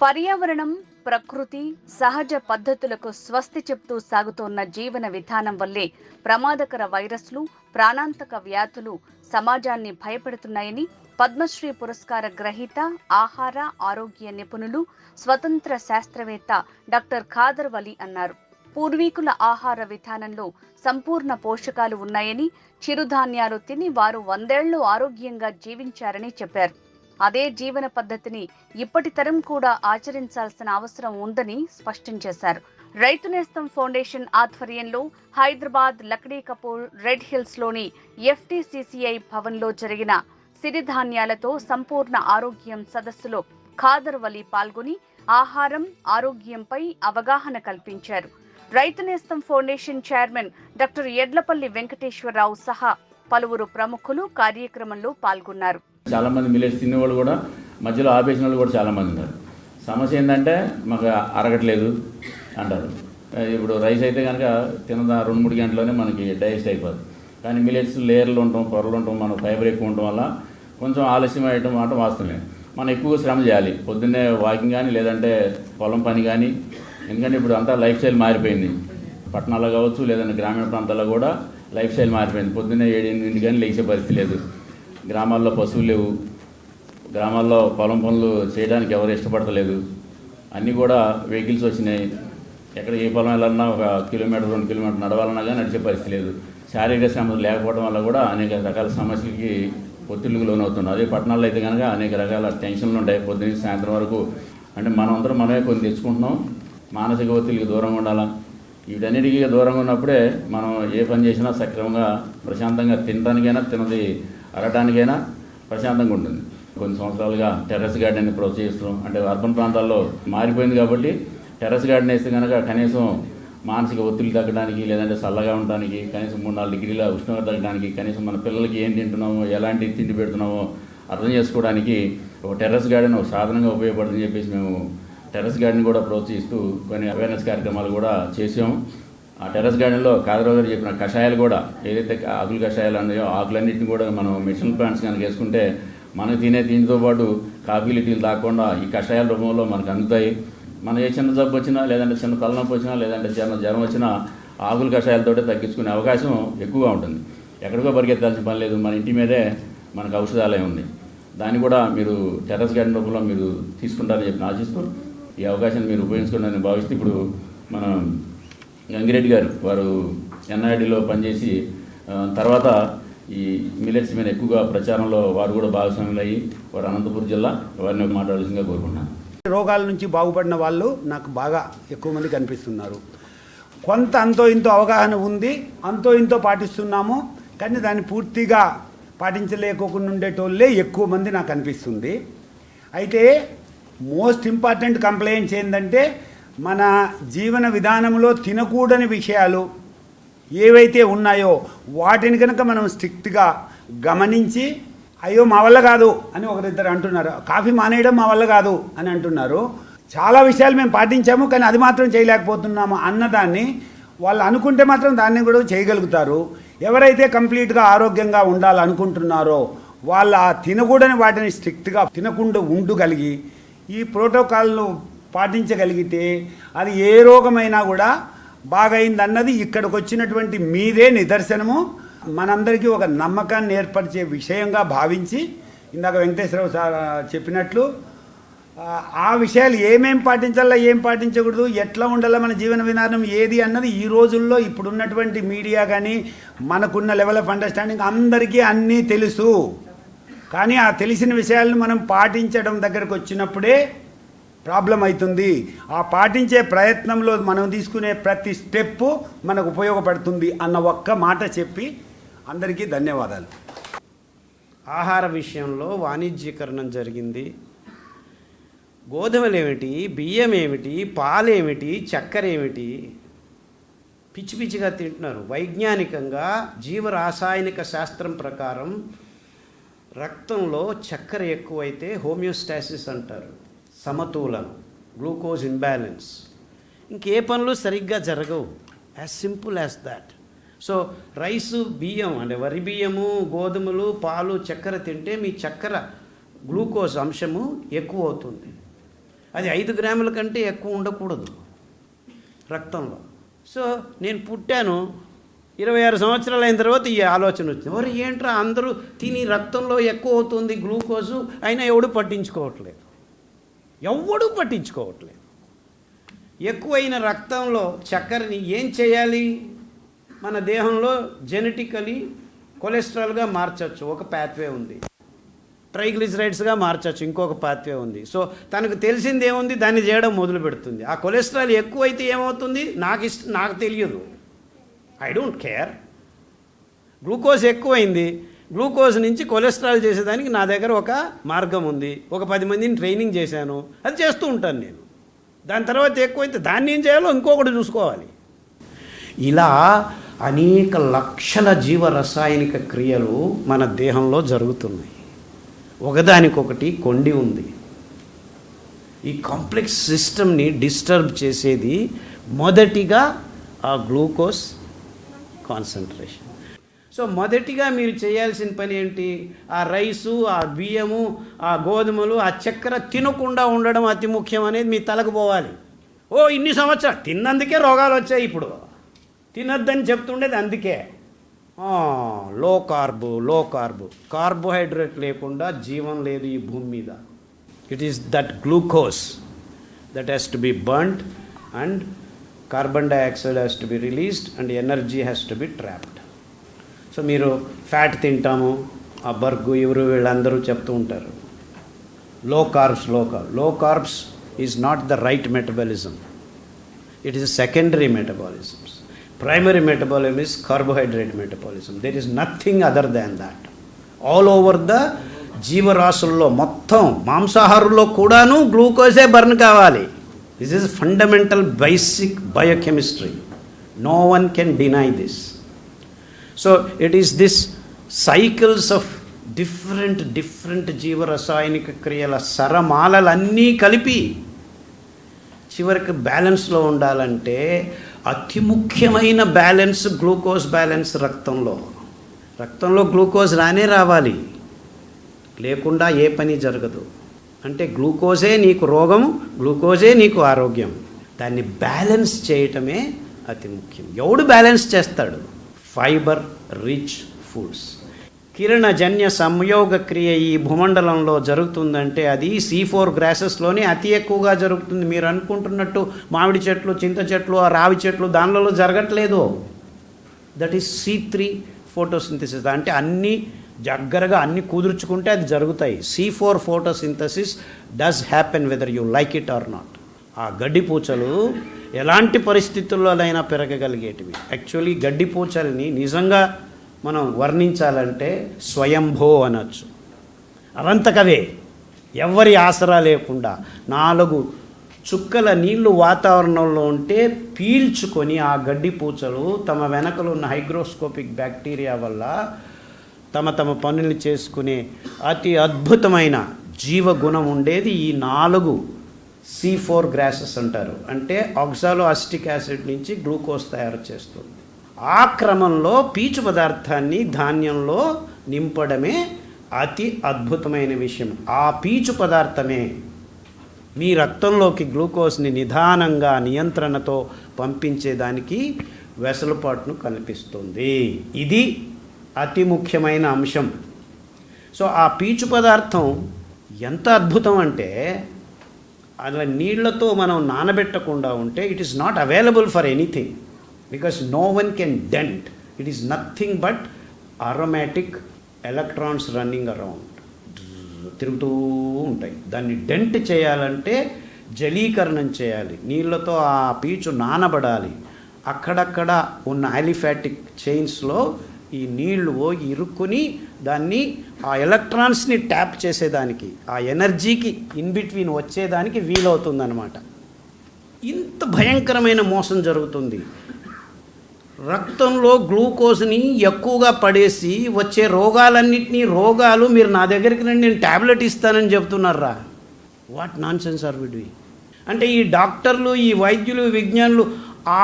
పర్యావరణం, ప్రకృతి, సహజ పద్ధతులకు స్వస్తి చెప్తూ సాగుతోన్న జీవన విధానం వల్లే ప్రమాదకర వైరస్లు, ప్రాణాంతక వ్యాధులు సమాజాన్ని భయపెడుతున్నాయని పద్మశ్రీ పురస్కార గ్రహీత, ఆహార ఆరోగ్య నిపుణులు, స్వతంత్ర శాస్త్రవేత్త డాక్టర్ ఖాదర్ వలి అన్నారు. పూర్వీకుల ఆహార విధానంలో సంపూర్ణ పోషకాలు ఉన్నాయని, చిరుధాన్యాలు తిని వారు 100 ఏళ్లు ఆరోగ్యంగా జీవించారని చెప్పారు. అదే జీవన పద్ధతిని ఇప్పటి తరం కూడా ఆచరించాల్సిన అవసరం ఉందని స్పష్టం చేశారు. రైతు నేస్తం ఫౌండేషన్ ఆధ్వర్యంలో హైదరాబాద్ లక్డీ కపూర్ రెడ్ హిల్స్ లోని FTCCI భవన్లో జరిగిన సిరిధాన్యాలతో సంపూర్ణ ఆరోగ్యం సదస్సులో ఖాదర్ వలి పాల్గొని ఆహారం, ఆరోగ్యంపై అవగాహన కల్పించారు. Rythu Nestham foundation chairman doctor Edlapalli Venkateswara Rao సహా పలువురు ప్రముఖులు కార్యక్రమంలో పాల్గొన్నారు. చాలామంది మిల్లెట్స్ తినేవాళ్ళు కూడా మధ్యలో ఆపేసిన వాళ్ళు కూడా చాలామంది ఉన్నారు. సమస్య ఏంటంటే మాకు అరగట్లేదు అంటారు. ఇప్పుడు రైస్ అయితే కనుక తిన్న 2-3 గంటల్లోనే మనకి డైజెస్ట్ అయిపోతుంది. కానీ మిల్లెట్స్ లేయర్లు ఉండటం, పొరలు ఉండటం, మన ఫైబర్ ఎక్కువ ఉండటం వల్ల కొంచెం ఆలస్యం అయ్యటం మాట వాస్తవమే. మనం ఎక్కువగా శ్రమ చేయాలి, పొద్దున్నే వాకింగ్ కానీ లేదంటే పొలం పని కానీ. ఎందుకంటే ఇప్పుడు అంతా లైఫ్ స్టైల్ మారిపోయింది. పట్టణాల్లో కావచ్చు లేదంటే గ్రామీణ ప్రాంతాల్లో కూడా లైఫ్ స్టైల్ మారిపోయింది. పొద్దున్నే 7-8 కానీ లేచే పరిస్థితి లేదు. గ్రామాల్లో పశువులు లేవు, గ్రామాల్లో పొలం పనులు చేయడానికి ఎవరు ఇష్టపడతలేదు. అన్నీ కూడా వెహికల్స్ వచ్చినాయి. ఎక్కడ ఏ పొలం వెళ్ళాలన్నా 1 కిలోమీటర్ 2 కిలోమీటర్ నడవాలన్నా కానీ నడిచే పరిస్థితి లేదు. శారీరక శ్రమ లేకపోవడం వల్ల కూడా అనేక రకాల సమస్యలకి ఒత్తిళ్లకు లోనవుతున్నాం. అదే పట్టణాల్లో అయితే కనుక అనేక రకాల టెన్షన్లు ఉంటాయి పొద్దున్న సాయంత్రం వరకు. అంటే మనమే కొన్ని తెచ్చుకుంటున్నాం. మానసిక ఒత్తిడికి దూరంగా ఉండాలా. వీటన్నిటికీ దూరంగా ఉన్నప్పుడే మనం ఏ పని చేసినా సక్రమంగా ప్రశాంతంగా తినడానికైనా, తినది అరగడానికైనా ప్రశాంతంగా ఉంటుంది. కొన్ని సంవత్సరాలుగా టెర్రస్ గార్డెన్ ప్రోత్సహిస్తున్నాం. అంటే అర్బన్ ప్రాంతాల్లో మారిపోయింది కాబట్టి టెర్రస్ గార్డెన్ వేస్తే కనుక కనీసం మానసిక ఒత్తిడి తగ్గడానికి, లేదంటే చల్లగా ఉండడానికి, కనీసం 3-4 డిగ్రీల ఉష్ణోగ్రత తగ్గడానికి, కనీసం మన పిల్లలకి ఏం తింటున్నామో, ఎలాంటి తిండి పెడుతున్నామో అర్థం చేసుకోవడానికి ఒక టెర్రస్ గార్డెన్ ఒక సాధనంగా ఉపయోగపడుతుందని చెప్పేసి మేము టెర్రస్ గార్డెన్ కూడా ప్రోత్సహిస్తూ కొన్ని అవేర్నెస్ కార్యక్రమాలు కూడా చేసాము. ఆ టెర్రస్ గార్డెన్లో ఖాదర్ గారు చెప్పిన కషాయాలు కూడా, ఏదైతే ఆకులు కషాయాలు ఉన్నాయో ఆకులన్నింటినీ కూడా మనం మెడిసినల్ ప్లాంట్స్ కనుక వేసుకుంటే మనకు తినే తిండితో పాటు కాఫీలు టీలు తాగకుండా ఈ కషాయాల రూపంలో మనకు అందుతాయి. మన ఏ చిన్న జబ్బు వచ్చినా, లేదంటే చిన్న తలనొప్పి వచ్చినా, లేదంటే చిన్న జ్వరం వచ్చినా ఆకుల కషాయాలతోటే తగ్గించుకునే అవకాశం ఎక్కువగా ఉంటుంది. ఎక్కడికో పరిగెత్తాల్సిన పని లేదు. మన ఇంటి మీదే మనకు ఔషధాలయం ఉంది. దాన్ని కూడా మీరు టెర్రస్ గార్డెన్ రూపంలో మీరు తీసుకుంటారని చెప్పి ఆశిస్తూ ఈ అవకాశాన్ని మీరు ఉపయోగించుకుంటారని భావిస్తూ ఇప్పుడు మన గంగిరెడ్డి గారు వారు NIDలో పనిచేసి తర్వాత ఈ మిల్లెట్స్ మీద ఎక్కువగా ప్రచారంలో వారు కూడా భాగస్వాములు అయ్యి వారు అనంతపురం జిల్లా వారిని మాట్లాడాల్సిందిగా కోరుకుంటున్నాను. రోగాల నుంచి బాగుపడిన వాళ్ళు నాకు బాగా ఎక్కువ మంది కనిపిస్తున్నారు. కొంత అంతో ఇంతో అవగాహన ఉంది, అంతో ఇంతో పాటిస్తున్నాము. కానీ దాన్ని పూర్తిగా పాటించలేకోకుండా ఉండేటోళ్ళే ఎక్కువ మంది నాకు అనిపిస్తుంది. అయితే మోస్ట్ ఇంపార్టెంట్ కంప్లైంట్స్ ఏంటంటే మన జీవన విధానంలో తినకూడని విషయాలు ఏవైతే ఉన్నాయో వాటిని కనుక మనం స్ట్రిక్ట్గా గమనించి, అయ్యో మా వల్ల కాదు అని ఒకరిద్దరు అంటున్నారు, కాఫీ మానేయడం మా వల్ల కాదు అని అంటున్నారు. చాలా విషయాలు మేము పాటించాము కానీ అది మాత్రం చేయలేకపోతున్నాము అన్నదాన్ని వాళ్ళు అనుకుంటే మాత్రం దాన్ని కూడా చేయగలుగుతారు. ఎవరైతే కంప్లీట్గా ఆరోగ్యంగా ఉండాలనుకుంటున్నారో వాళ్ళు ఆ తినకూడని వాటిని స్ట్రిక్ట్గా తినకుండా ఉండగలిగి ఈ ప్రోటోకాల్ను పాటించగలిగితే అది ఏ రోగమైనా కూడా బాగైందన్నది ఇక్కడికి వచ్చినటువంటి మీదే నిదర్శనము. మనందరికీ ఒక నమ్మకాన్ని ఏర్పరిచే విషయంగా భావించి ఇందాక వెంకటేశ్వరరావు సార్ చెప్పినట్లు ఆ విషయాలు ఏమేం పాటించాలా, ఏం పాటించకూడదు, ఎట్లా ఉండాలా, మన జీవన విధానం ఏది అన్నది ఈ రోజుల్లో ఇప్పుడున్నటువంటి మీడియా కానీ మనకున్న లెవెల్ ఆఫ్ అండర్స్టాండింగ్ అందరికీ అన్నీ తెలుసు. కానీ ఆ తెలిసిన విషయాలను మనం పాటించడం దగ్గరకు వచ్చినప్పుడే ప్రాబ్లం అవుతుంది. ఆ పాటించే ప్రయత్నంలో మనం తీసుకునే ప్రతి స్టెప్పు మనకు ఉపయోగపడుతుంది అన్న ఒక్క మాట చెప్పి అందరికీ ధన్యవాదాలు. ఆహార విషయంలో వాణిజ్యీకరణం జరిగింది. గోధుమలు ఏమిటి, బియ్యం ఏమిటి, పాలు ఏమిటి, చక్కెర ఏమిటి, పిచ్చి పిచ్చిగా తింటున్నారు. వైజ్ఞానికంగా జీవరాసాయనిక శాస్త్రం ప్రకారం రక్తంలో చక్కెర ఎక్కువైతే హోమియోస్టాసిస్ అంటారు, సమతూలనం, గ్లూకోజ్ ఇంబ్యాలెన్స్, ఇంకే పనులు సరిగ్గా జరగవు. As simple as that. So rice, బియ్యం అంటే వరి బియ్యము, గోధుమలు, పాలు, చక్కెర తింటే మీ చక్కెర గ్లూకోజ్ అంశము ఎక్కువ అవుతుంది. అది 5 గ్రాముల కంటే ఎక్కువ ఉండకూడదు రక్తంలో. సో నేను పుట్టాను, 26 సంవత్సరాలు అయిన తర్వాత ఈ ఆలోచన వచ్చింది, మరి ఏంట్రా అందరూ తిని రక్తంలో ఎక్కువ అవుతుంది గ్లూకోజు, అయినా ఎవడు పట్టించుకోవట్లేదు. ఎక్కువైన రక్తంలో చక్కెరని ఏం చేయాలి? మన దేహంలో జెనెటికలీ కొలెస్ట్రాల్గా మార్చచ్చు, ఒక పాత్వే ఉంది. ట్రైగ్లిజరైడ్స్గా మార్చచ్చు, ఇంకొక పాత్వే ఉంది. సో తనకు తెలిసింది ఏముంది, దాన్ని చేయడం మొదలు పెడుతుంది. ఆ కొలెస్ట్రాల్ ఎక్కువైతే ఏమవుతుంది నాకు తెలియదు, ఐ డోంట్ కేర్. గ్లూకోజ్ ఎక్కువైంది, గ్లూకోజ్ నుంచి కొలెస్ట్రాల్ చేసేదానికి నా దగ్గర ఒక మార్గం ఉంది. ఒక 10 మందిని ట్రైనింగ్ చేశాను, అది చేస్తూ ఉంటాను నేను. దాని తర్వాత ఎక్కువైతే దాన్ని ఏం చేయాలో ఇంకొకటి చూసుకోవాలి. ఇలా అనేక లక్షల జీవరసాయనిక క్రియలు మన దేహంలో జరుగుతున్నాయి. ఒకదానికొకటి కొండి ఉంది. ఈ కాంప్లెక్స్ సిస్టమ్ని డిస్టర్బ్ చేసేది మొదటిగా ఆ గ్లూకోజ్ కాన్సన్ట్రేషన్. సో మొదటిగా మీరు చేయాల్సిన పని ఏంటి? ఆ రైసు, ఆ బియ్యము, ఆ గోధుమలు, ఆ చక్కెర తినకుండా ఉండడం అతి ముఖ్యం అనేది మీ తలకు పోవాలి. ఇన్ని సంవత్సరాలు తిన్నందుకే రోగాలు వచ్చాయి. ఇప్పుడు తినొద్దని చెప్తుండేది అందుకే. లో కార్బ్, కార్బోహైడ్రేట్ లేకుండా జీవం లేదు ఈ భూమి మీద. It is that glucose that has to be burned and carbon dioxide has to be released and energy has to be trapped. So మీరు ఫ్యాట్ తింటాము, ఆ బర్గు వీళ్ళందరూ చెప్తూ ఉంటారు లో carbs is not the right metabolism, it is secondary metabolisms. Primary metabolism is carbohydrate metabolism. There is nothing other than that. All over the జీవరాశుల్లో మొత్తం మాంసాహారుల్లో కూడాను గ్లూకోజే బర్న్ కావాలి. This is fundamental basic biochemistry. No one can deny this. So it is this cycles of different జీవరసాయనిక క్రియల సరమాలలన్నీ కలిపి చివరికి బ్యాలెన్స్లో ఉండాలంటే అతి ముఖ్యమైన బ్యాలెన్స్ గ్లూకోజ్ బ్యాలెన్స్. రక్తంలో గ్లూకోజ్ రావాలి, లేకుండా ఏ పని జరగదు. అంటే గ్లూకోజే నీకు రోగము, గ్లూకోజే నీకు ఆరోగ్యం. దాన్ని బ్యాలెన్స్ చేయటమే అతి ముఖ్యం. ఎవడు బ్యాలెన్స్ చేస్తాడు? Fibre rich foods. కిరణజన్య సంయోగ క్రియ ఈ భూమండలంలో జరుగుతుందంటే అది C4 గ్రాసెస్లోనే అతి ఎక్కువగా జరుగుతుంది. మీరు అనుకుంటున్నట్టు మామిడి చెట్లు, చింత చెట్లు, రావి చెట్లు దానిలో జరగట్లేదు. That is C3 photosynthesis. అంటే అన్నీ దగ్గరగా అన్నీ కుదుర్చుకుంటే అది జరుగుతాయి. C4 photosynthesis does happen whether you like it or not. ఆ గడ్డిపూచలు ఎలాంటి పరిస్థితుల్లోనైనా పెరగగలిగేటివి. యాక్చువల్లీ గడ్డిపూచల్ని నిజంగా మనం వర్ణించాలంటే స్వయంభో అనొచ్చు. అవంతకవే ఎవరి ఆసరా లేకుండా 4 చుక్కల నీళ్లు వాతావరణంలో ఉంటే పీల్చుకొని ఆ గడ్డి పూచలు తమ వెనకలు ఉన్న హైగ్రోస్కోపిక్ బ్యాక్టీరియా వల్ల తమ పనులు చేసుకునే అతి అద్భుతమైన జీవగుణం ఉండేది ఈ 4 C4 గ్రాసెస్ అంటారు. అంటే ఆక్సాలో అసిటిక్ యాసిడ్ నుంచి గ్లూకోజ్ తయారు చేస్తుంది. ఆ క్రమంలో పీచు పదార్థాన్ని ధాన్యంలో నింపడమే అతి అద్భుతమైన విషయం. ఆ పీచు పదార్థమే మీ రక్తంలోకి గ్లూకోజ్ని నిదానంగా నియంత్రణతో పంపించేదానికి వెసులుబాటును కల్పిస్తుంది. ఇది అతి ముఖ్యమైన అంశం. సో ఆ పీచు పదార్థం ఎంత అద్భుతం అంటే అలా నీళ్లతో మనం నానబెట్టకుండా ఉంటే it is not available for anything. Because no one can dent. It is nothing but aromatic electrons running around. తిరుగుతూ ఉంటాయి. దాన్ని డెంట్ చేయాలంటే జలీకరణం చేయాలి, నీళ్ళతో ఆ పీచు నానబడాలి. అక్కడక్కడ ఉన్న ఆలిఫాటిక్ చైన్స్లో ఈ నీళ్లు ఇరుక్కుని దాన్ని ఆ ఎలక్ట్రాన్స్ని ట్యాప్ చేసేదానికి, ఆ ఎనర్జీకి ఇన్ బిట్వీన్ వచ్చేదానికి వీలవుతుందన్నమాట. ఇంత భయంకరమైన మోసం జరుగుతుంది. రక్తంలో గ్లూకోజ్ని ఎక్కువగా పడేసి వచ్చే రోగాలు మీరు నా దగ్గరికి రండి నేను ట్యాబ్లెట్ ఇస్తానని చెప్తున్నారా? What nonsense are we doing? అంటే ఈ డాక్టర్లు, ఈ వైద్యులు, విజ్ఞానులు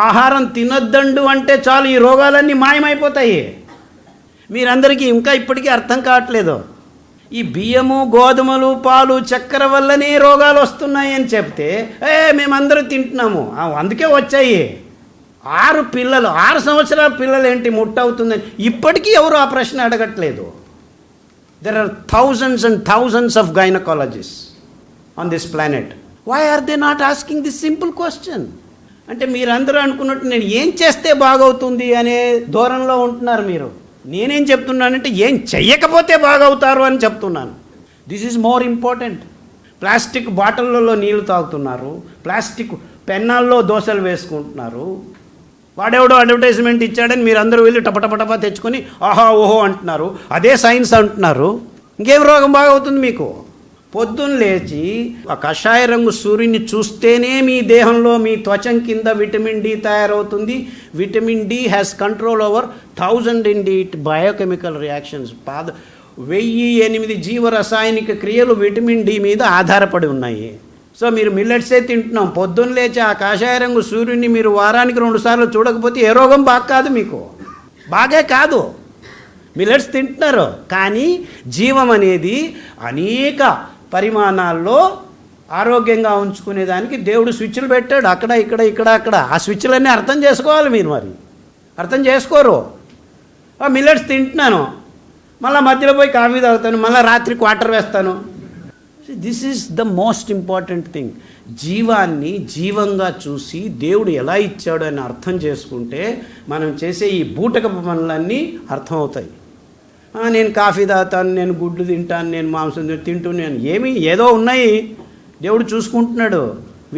ఆహారం తినొద్దండు అంటే చాలు ఈ రోగాలన్నీ మాయమైపోతాయి. మీరందరికీ ఇంకా ఇప్పటికీ అర్థం కావట్లేదు. ఈ బియ్యము, గోధుమలు, పాలు, చక్కెర వల్లనే రోగాలు వస్తున్నాయి అని చెప్తే మేమందరం తింటున్నాము, అందుకే వచ్చాయి. 6 సంవత్సరాల పిల్లలు ఏంటి ముట్టవుతుందని ఇప్పటికీ ఎవరు ఆ ప్రశ్న అడగట్లేదు. There are thousands and thousands of gynaecologists on this planet. Why are they not asking this simple question? అంటే మీరందరూ అనుకున్నట్టు నేను ఏం చేస్తే బాగవుతుంది అనే ధోరణిలో ఉంటున్నారు మీరు. నేనేం చెప్తున్నానంటే ఏం చెయ్యకపోతే బాగవుతారు అని చెప్తున్నాను. This is more important. Plastic బాటిళ్ళలో నీళ్లు తాగుతున్నారు, ప్లాస్టిక్ పెన్నాల్లో దోశలు వేసుకుంటున్నారు. వాడెవడో అడ్వర్టైజ్మెంట్ ఇచ్చాడని మీరు అందరూ వెళ్ళి టపటపటపా తెచ్చుకొని ఆహా ఓహో అంటున్నారు. అదే సైన్స్ అంటున్నారు. ఇంకేం రోగం బాగవుతుంది మీకు? పొద్దున్న లేచి ఆ కషాయ రంగు సూర్యుని చూస్తేనే మీ దేహంలో మీ త్వచం కింద విటమిన్ డి తయారవుతుంది. Vitamin D has control over 1000 indeed biochemical reactions. 1008 జీవరసాయనిక క్రియలు విటమిన్ డి మీద ఆధారపడి ఉన్నాయి. సో మీరు మిల్లెట్సే తింటున్నాం. పొద్దున్న లేచి ఆ కాషాయ రంగు సూర్యుడిని మీరు వారానికి 2 సార్లు చూడకపోతే ఏ రోగం బాగా కాదు మీకు, బాగే కాదు. మిల్లెట్స్ తింటున్నారు, కానీ జీవం అనేది అనేక పరిమాణాల్లో ఆరోగ్యంగా ఉంచుకునేదానికి దేవుడు స్విచ్లు పెట్టాడు. అక్కడ ఇక్కడ ఇక్కడ అక్కడ ఆ స్విచ్లన్నీ అర్థం చేసుకోవాలి మీరు. మరి అర్థం చేసుకోరు. మిల్లెట్స్ తింటున్నాను, మళ్ళీ మధ్యలో పోయి కాఫీ తాగుతాను, మళ్ళీ రాత్రి క్వార్టర్ వేస్తాను. This is the most important thing. జీవాన్ని జీవంగా చూసి దేవుడు ఎలా ఇచ్చాడు అని అర్థం చేసుకుంటే మనం చేసే ఈ బూటకపు పనులన్నీ అర్థమవుతాయి. నేను కాఫీ తాగుతాను, నేను గుడ్డు తింటాను, నేను మాంసం తింటున్నాను, ఏదో ఉన్నాయి. దేవుడు చూసుకుంటున్నాడు,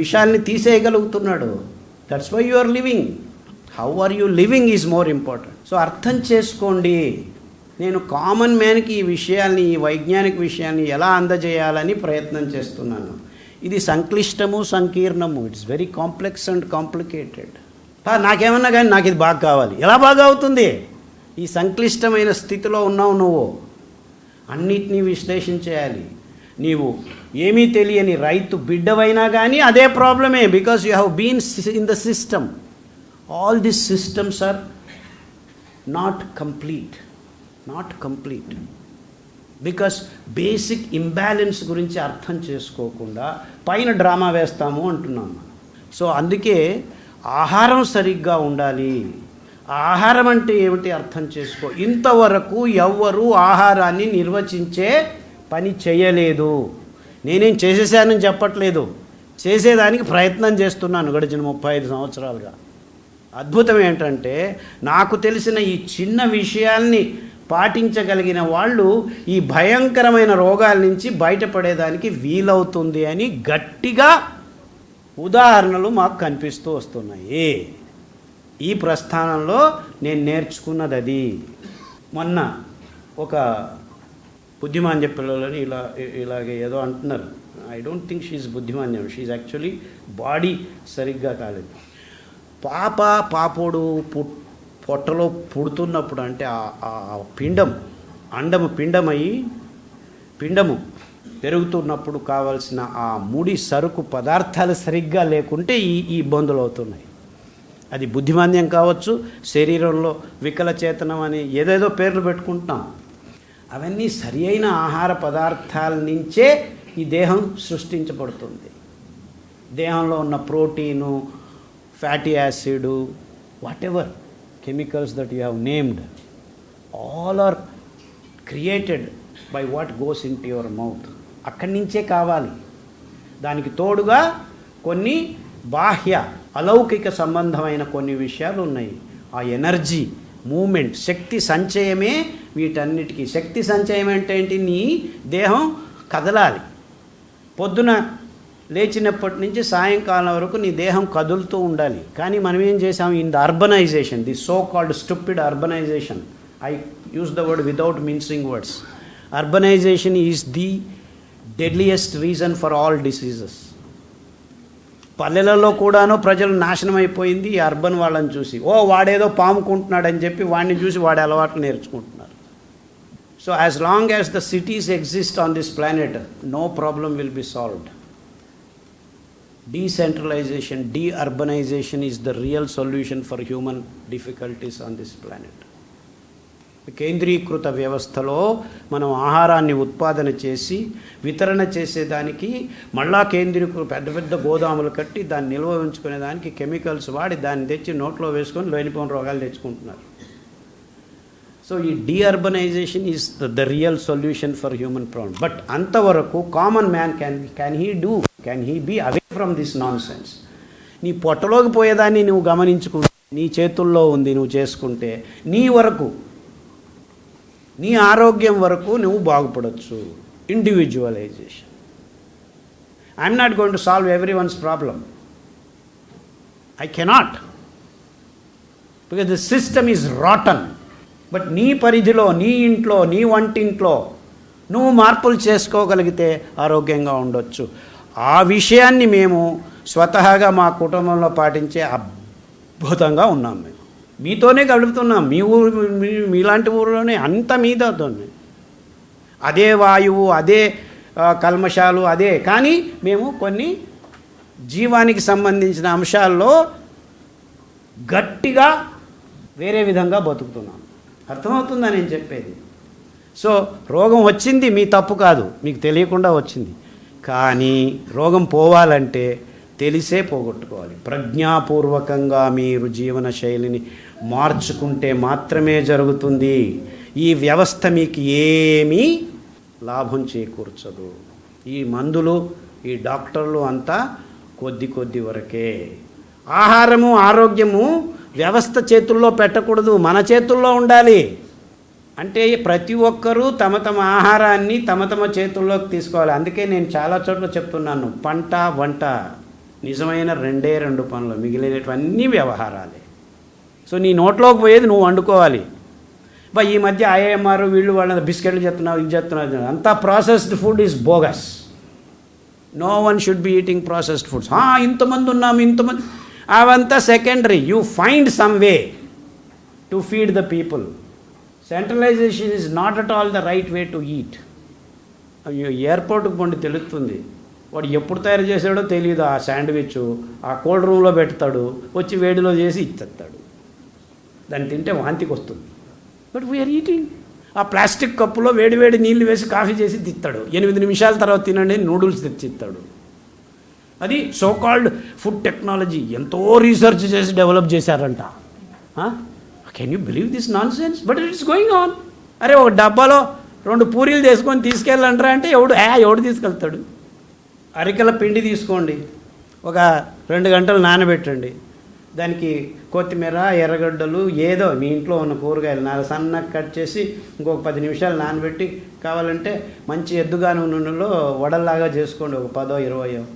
విషయాల్ని తీసేయగలుగుతున్నాడు. That's why you are living. How are you living is more important. So అర్థం చేసుకోండి. నేను కామన్ మ్యాన్కి ఈ విషయాల్ని, ఈ వైజ్ఞానిక విషయాన్ని ఎలా అందజేయాలని ప్రయత్నం చేస్తున్నాను. ఇది సంక్లిష్టము, సంకీర్ణము. It's very complex and complicated. నాకేమన్నా కానీ నాకు ఇది బాగా కావాలి, ఎలా బాగా అవుతుంది? ఈ సంక్లిష్టమైన స్థితిలో ఉన్నావు నువ్వు. అన్నిటినీ విశ్లేషించేయాలి. నీవు ఏమీ తెలియని రైతు బిడ్డవైనా కానీ అదే ప్రాబ్లమే. Because you have been in the system. All this systems are not complete. Because basic imbalance గురించి అర్థం చేసుకోకుండా పైన డ్రామా వేస్తాము అంటున్నాం. సో అందుకే ఆహారం సరిగ్గా ఉండాలి. ఆహారం అంటే ఏమిటి అర్థం చేసుకో. ఇంతవరకు ఎవ్వరూ ఆహారాన్ని నిర్వచించే పని చేయలేదు. నేనేం చేసేసానని చెప్పట్లేదు, చేసేదానికి ప్రయత్నం చేస్తున్నాను గడిచిన 35 సంవత్సరాలుగా. అద్భుతం ఏంటంటే నాకు తెలిసిన ఈ చిన్న విషయాల్ని పాటించగలిగిన వాళ్ళు ఈ భయంకరమైన రోగాల నుంచి బయటపడేదానికి వీలవుతుంది అని గట్టిగా ఉదాహరణలు మాకు కనిపిస్తూ వస్తున్నాయి. ఈ ప్రస్థానంలో నేను నేర్చుకున్నది అది. మొన్న ఒక బుద్ధిమాన్య పిల్లలని ఇలాగే ఏదో అంటున్నారు. ఐ డోంట్ థింక్ షీఈ్ బుద్ధిమాన్యం. షీఈ్ యాక్చువల్లీ బాడీ సరిగ్గా కాలేదు. పాపోడు పొట్టలో పుడుతున్నప్పుడు అంటే ఆ పిండము పిండము పెరుగుతున్నప్పుడు కావాల్సిన ఆ ముడి సరుకు పదార్థాలు సరిగ్గా లేకుంటే ఈ ఇబ్బందులు అవుతున్నాయి. అది బుద్ధిమాంద్యం కావచ్చు, శరీరంలో వికలచేతనం అని ఏదేదో పేర్లు పెట్టుకుంటున్నాం. అవన్నీ సరి అయిన ఆహార పదార్థాల నుంచే ఈ దేహం సృష్టించబడుతుంది. దేహంలో ఉన్న protein, fatty acid, what ever chemicals that you have named, all are created by what goes into your mouth. అక్కడి నుంచే కావాలి. దానికి తోడుగా కొన్ని బాహ్య అలౌకిక సంబంధమైన కొన్ని విషయాలు ఉన్నాయి. ఆ ఎనర్జీ, మూమెంట్, శక్తి సంచయమే వీటన్నిటికీ. శక్తి సంచయం అంటే ఏంటి? నీ దేహం కదలాలి. పొద్దున లేచినప్పటి నుంచి సాయంకాలం వరకు నీ దేహం కదులుతూ ఉండాలి. కానీ మనం ఏం చేసాం? In the urbanisation, the so called stupid urbanisation, I use the word without mincing words. Urbanisation is the deadliest reason for all diseases. పల్లెలలో కూడాను ప్రజలు నాశనం అయిపోయింది ఈ అర్బన్ వాళ్ళని చూసి. వాడేదో పాముకుంటున్నాడని చెప్పి వాడిని చూసి వాడి అలవాట్లు నేర్చుకుంటున్నారు. So as long as the cities exist on this planet, no problem will be solved. Decentralization, de-urbanization is the real solution for human difficulties on this planet. కేంద్రీకృత వ్యవస్థలో మనం ఆహారాన్ని ఉత్పాదన చేసి వితరణ చేసేదానికి మళ్ళా కేంద్రీకృత పెద్ద పెద్ద గోదాములు కట్టి దాన్ని నిల్వ ఉంచుకునేదానికి కెమికల్స్ వాడి దాన్ని తెచ్చి నోట్లో వేసుకొని లేనిపోయిన రోగాలు తెచ్చుకుంటున్నారు. సో ఈ deurbanisation is the real solution for human problem. But అంతవరకు common man can he be away from this nonsense. నీ పొట్టలోకి పోయేదాన్ని నువ్వు గమనించుకుంటే, నీ చేతుల్లో ఉంది, నువ్వు చేసుకుంటే నీ వరకు, నీ ఆరోగ్యం వరకు నువ్వు బాగుపడవచ్చు. Individualisation. I'm not going to solve every one's problem. I cannot, because the system is rotten. But నీ పరిధిలో, నీ ఇంట్లో, నీ వంటింట్లో నువ్వు మార్పులు చేసుకోగలిగితే ఆరోగ్యంగా ఉండొచ్చు. ఆ విషయాన్ని మేము స్వతహాగా మా కుటుంబంలో పాటించే అద్భుతంగా ఉన్నాం. మేము మీతోనే గడుపుతున్నాం. మీ ఊరు, మీలాంటి ఊరిలోనే అంత మీతోనే అదే వాయువు, అదే కల్మషాలు, అదే. కానీ మేము కొన్ని జీవానికి సంబంధించిన అంశాల్లో గట్టిగా వేరే విధంగా బతుకుతున్నాం. అర్థమవుతుందా నేను చెప్పేది? సో రోగం వచ్చింది, మీ తప్పు కాదు, మీకు తెలియకుండా వచ్చింది. కానీ రోగం పోవాలంటే తెలిసే పోగొట్టుకోవాలి. ప్రజ్ఞాపూర్వకంగా మీరు జీవన శైలిని మార్చుకుంటే మాత్రమే జరుగుతుంది. ఈ వ్యవస్థ మీకు ఏమీ లాభం చేకూర్చదు. ఈ మందులు, ఈ డాక్టర్లు అంతా కొద్ది వరకే. ఆహారము, ఆరోగ్యము వ్యవస్థ చేతుల్లో పెట్టకూడదు, మన చేతుల్లో ఉండాలి. అంటే ప్రతి ఒక్కరూ తమ తమ ఆహారాన్ని తమ చేతుల్లోకి తీసుకోవాలి. అందుకే నేను చాలా చోట్ల చెప్తున్నాను, పంట వంట నిజమైన రెండు పనులు, మిగిలినవన్నీ వ్యవహారాలే. సో నీ నోట్లోకి పోయేది నువ్వు వండుకోవాలి. ఈ మధ్య ఐఎంఆర్ వీళ్ళు వాళ్ళ బిస్కెట్లు చెప్తున్నారు, ఇది చెప్తున్నారు, అంతా processed food is bogus. No one should be eating processed foods. ఇంతమంది ఉన్నాము, ఇంతమంది, అవంతా secondary. You find some way to feed the people. Centralization is not at all the right way to eat. ఎయిర్పోర్ట్కి పోండి, తెలుస్తుంది. వాడు ఎప్పుడు తయారు చేశాడో తెలియదు. ఆ శాండ్విచ్ ఆ కోల్డ్ రూమ్లో పెడతాడు, వచ్చి వేడిలో చేసి ఇచ్చేస్తాడు. దాన్ని తింటే వాంతికి వస్తుంది. But we are eating. ఆ ప్లాస్టిక్ కప్పులో వేడి నీళ్ళు వేసి కాఫీ చేసి తిస్తాడు. 8 నిమిషాల తర్వాత తినండి నూడిల్స్ తెచ్చిస్తాడు. అది సోకాల్డ్ ఫుడ్ టెక్నాలజీ. ఎంతో రీసెర్చ్ చేసి డెవలప్ చేశారంట. Can you believe this non sense? But it is going on. అరే ఒక డబ్బాలో 2 పూరీలు తీసుకొని తీసుకెళ్ళంటారా అంటే ఎవడు తీసుకెళ్తాడు? అరికల పిండి తీసుకోండి, ఒక 2 గంటలు నానబెట్టండి. దానికి కొత్తిమీర, ఎర్రగడ్డలు, ఏదో మీ ఇంట్లో ఉన్న కూరగాయలు 4 సన్నగా కట్ చేసి ఇంకొక 10 నిమిషాలు నానబెట్టి, కావాలంటే మంచి ఎద్దుగా నూనెలో వడల్లాగా చేసుకోండి, ఒక 10-20.